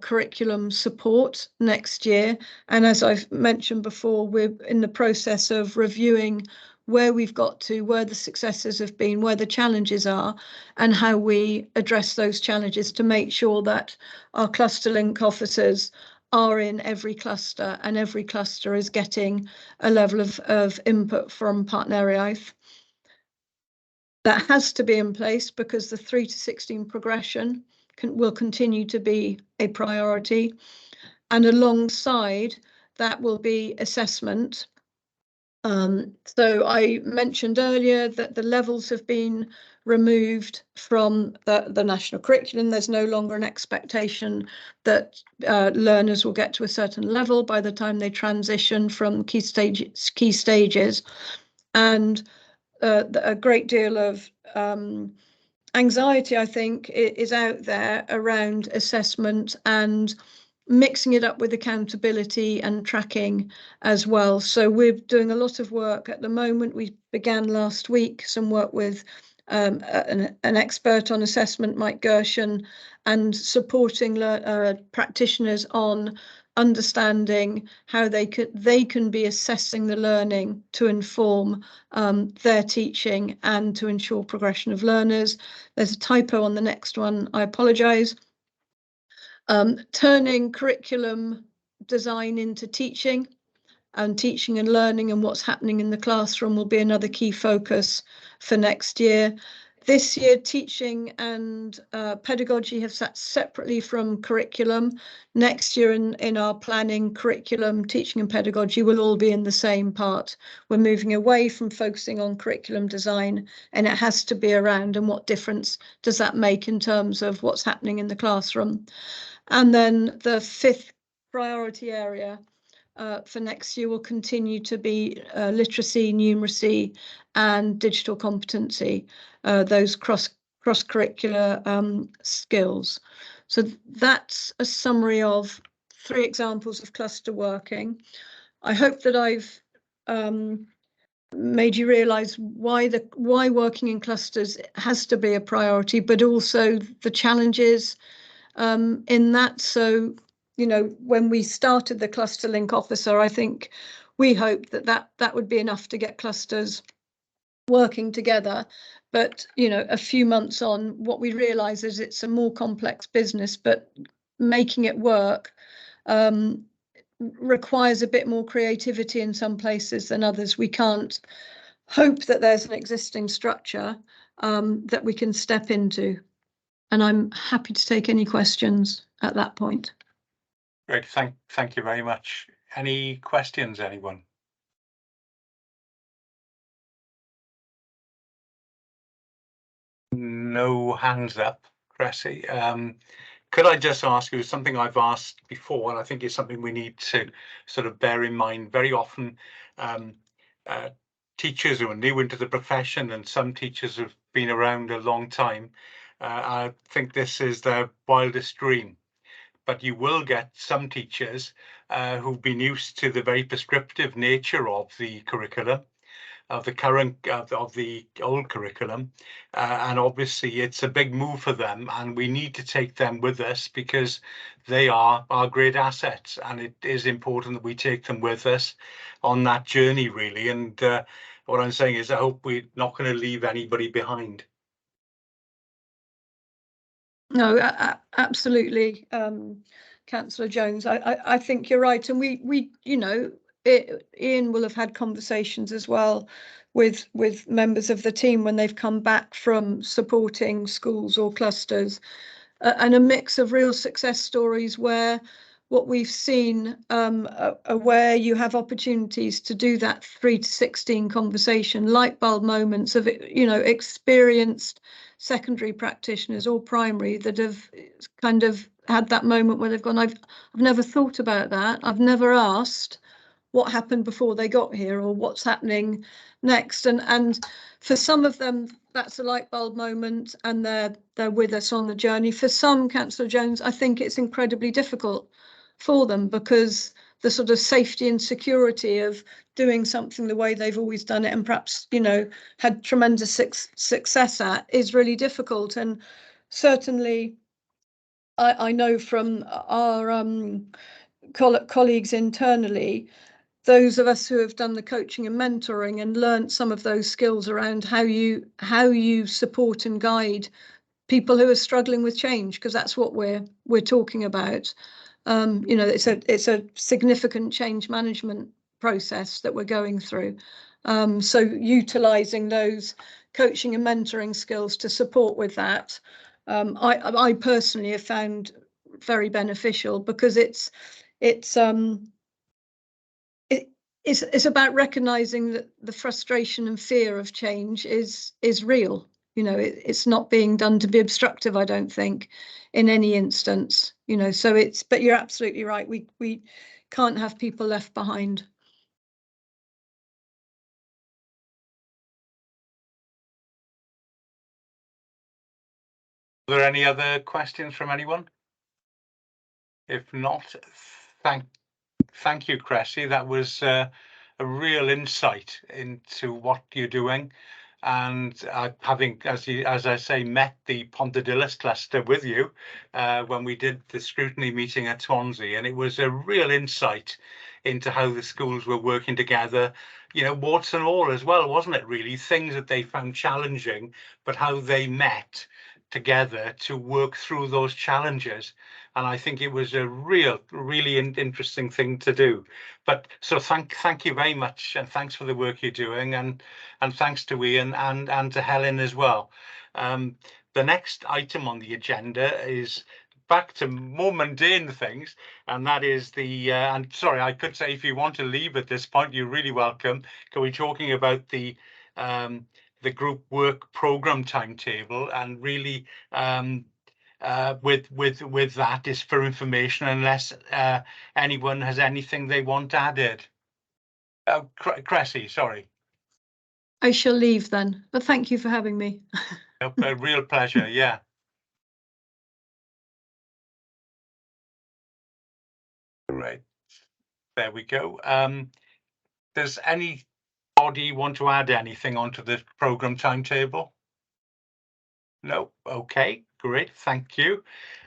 curriculum support next year. And as I've mentioned before, we're in the process of reviewing where we've got to, where the successes have been, where the challenges are, and how we address those challenges to make sure that our cluster link officers are in every cluster, and every cluster is getting a level of input from Partneriaeth. That has to be in place because the 3 to 16 progression will continue to be a priority. And alongside that will be assessment. So I mentioned earlier that the levels have been removed from the national curriculum. There's no longer an expectation that learners will get to a certain level by the time they transition from key stages. And a great deal of anxiety, I think, is out there around assessment and mixing it up with accountability and tracking as well. So we're doing a lot of work at the moment. We began last week some work with an expert on assessment, Mike Gershon, and supporting practitioners on understanding how they can be assessing the learning to inform their teaching and to ensure progression of learners. There's a typo on the next one, I apologise. Turning curriculum design into teaching and learning and what's happening in the classroom will be another key focus for next year. This year, teaching and pedagogy have sat separately from curriculum. Next year in our planning, curriculum, teaching and pedagogy will all be in the same part. We're moving away from focusing on curriculum design, and it has to be around and what difference does that make in terms of what's happening in the classroom. And then the fifth priority area for next year will continue to be literacy, numeracy, and digital competency, those cross-curricular skills. So that's a summary of 3 examples of cluster working. I hope that I've made you realise why working in clusters has to be a priority, but also the challenges in that. So, you know, when we started the Cluster Link Officer, I think we hoped that would be enough to get clusters working together. But, you know, a few months on, what we realise is it's a more complex business, but making it work requires a bit more creativity in some places than others. We can't hope that there's an existing structure that we can step into. And I'm happy to take any questions at that point. Great, thank you very much. Any questions, anyone? No hands up, Cressy. Could I just ask you something I've asked before, and I think it's something we need to sort of bear in mind. Very often, teachers who are new into the profession, and some teachers have been around a long time, I think this is their wildest dream. But you will get some teachers who've been used to the very prescriptive nature of the curriculum, of the current of the old curriculum, and obviously it's a big move for them, and we need to take them with us because they are our great assets, and it is important that we take them with us on that journey, really. And what I'm saying is I hope we're not going to leave anybody behind. No, absolutely, Councillor Jones. I think you're right, and we you know, Ian will have had conversations as well with members of the team when they've come back from supporting schools or clusters, and a mix of real success stories where what we've seen where you have opportunities to do that 3 to 16 conversation, light bulb moments of, you know, experienced secondary practitioners or primary that have kind of had that moment where they've gone, I've never thought about that. I've never asked what happened before they got here or what's happening next. And for some of them, that's a light bulb moment, and they're with us on the journey. For some, Councillor Jones, I think it's incredibly difficult for them because the sort of safety and security of doing something the way they've always done it and perhaps, you know, had tremendous success at is really difficult. And certainly I know from our colleagues internally, those of us who have done the coaching and mentoring and learned some of those skills around how you support and guide people who are struggling with change, because that's what we're talking about. You know, it's a significant change management process that we're going through. So utilising those coaching and mentoring skills to support with that, I personally have found very beneficial, because it's about recognising that the frustration and fear of change is real. You know, it's not being done to be obstructive, I don't think, in any instance. You know, so but you're absolutely right. We can't have people left behind. Are there any other questions from anyone? If not, thank you, Cressy. That was a real insight into what you're doing. and having, as I say, met the Partneriaeth cluster with you when we did the scrutiny meeting at Swansea, and it was a real insight into how the schools were working together, you know, warts and all as well, wasn't it, really? Things that they found challenging, but how they met together to work through those challenges. And I think it was a really interesting thing to do. But so thank you very much, and thanks for the work you're doing, and thanks to Ian and to Helen as well. The next item on the agenda is back to more mundane things, and that is the and sorry, I could say if you want to leave at this point, you're really welcome. Can we talking about the group work program timetable, and really with that is for information, unless anyone has anything they want added. Oh, Cressy, sorry. I shall leave then, but thank you for having me. A real pleasure, yeah. Great. There we go. Does anybody want to add anything onto the program timetable? No. Okay, great. Thank you.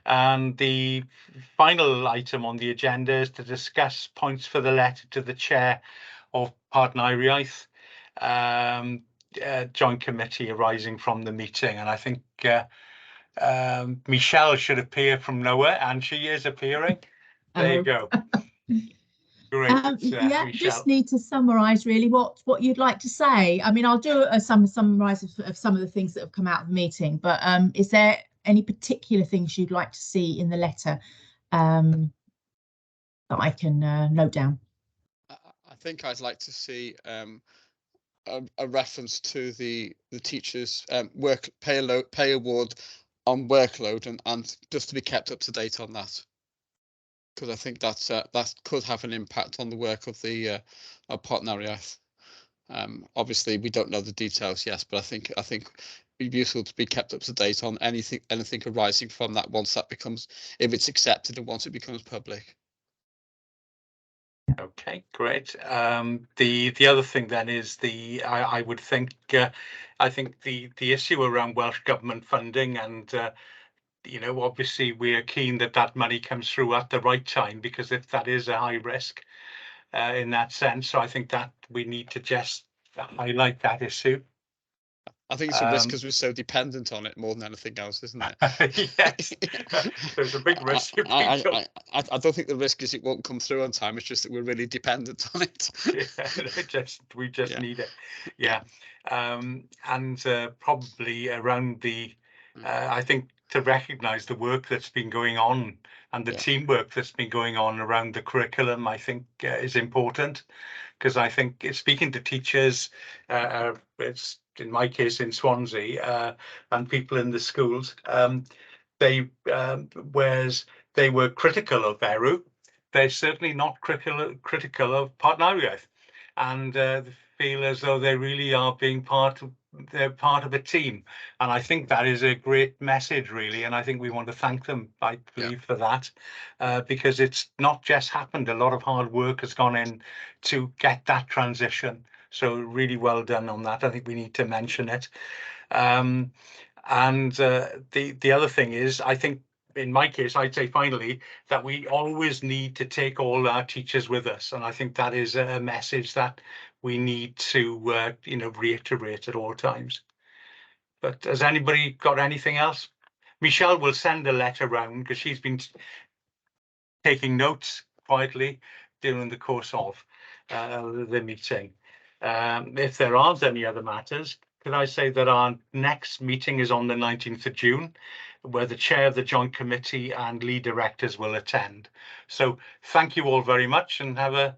And the final item on the agenda is to discuss points for the letter to the chair of Partneriaeth joint committee arising from the meeting. And I think Michelle should appear from nowhere, and she is appearing. There you go. Great. Yeah, Michelle. just need to summarise really what you'd like to say. I mean, I'll do a summarise of some of the things that have come out of the meeting, but is there any particular things you'd like to see in the letter that I can note down? I think I'd like to see a reference to the teachers' work pay award on workload, and just to be kept up to date on that, because I think that's that could have an impact on the work of the Partneriaeth. Obviously, we don't know the details, yes, but I think it'd be useful to be kept up to date on anything arising from that once that becomes, if it's accepted and once it becomes public. Okay, great. The other thing then is I would think I think the issue around Welsh Government funding, and you know, obviously we are keen that that money comes through at the right time, because if that is a high risk in that sense, so I think that we need to just highlight that issue. I think it's a risk because we're so dependent on it more than anything else, isn't it? Yes, there's a big risk. I don't think the risk is it won't come through on time. It's just that we're really dependent on it. Yeah, we just need it. Yeah, and probably around the, I think, to recognise the work that's been going on and the teamwork that's been going on around the curriculum, I think is important, because I think speaking to teachers, it's in my case in Swansea, and people in the schools, whereas they were critical of Eru, they're certainly not critical of Partneriaeth, and feel as though they really are being they're part of a team. And I think that is a great message, really, and I think we want to thank them, I believe, for that, because it's not just happened. A lot of hard work has gone in to get that transition. So really well done on that. I think we need to mention it. And the other thing is, I think, in my case, I'd say finally that we always need to take all our teachers with us, and I think that is a message that we need to you know, reiterate at all times. But has anybody got anything else? Michelle will send a letter round, because she's been taking notes quietly during the course of the meeting. If there aren't any other matters, could I say that our next meeting is on the 19th of June, where the chair of the joint committee and lead directors will attend. So thank you all very much, and have a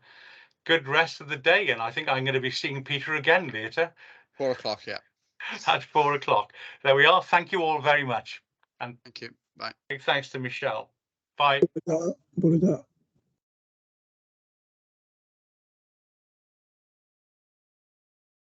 good rest of the day. And I think I'm going to be seeing Peter again later. 4 o'clock, yeah. At 4 o'clock. There we are. Thank you all very much. And thank you. Bye. big thanks to Michelle. Bye.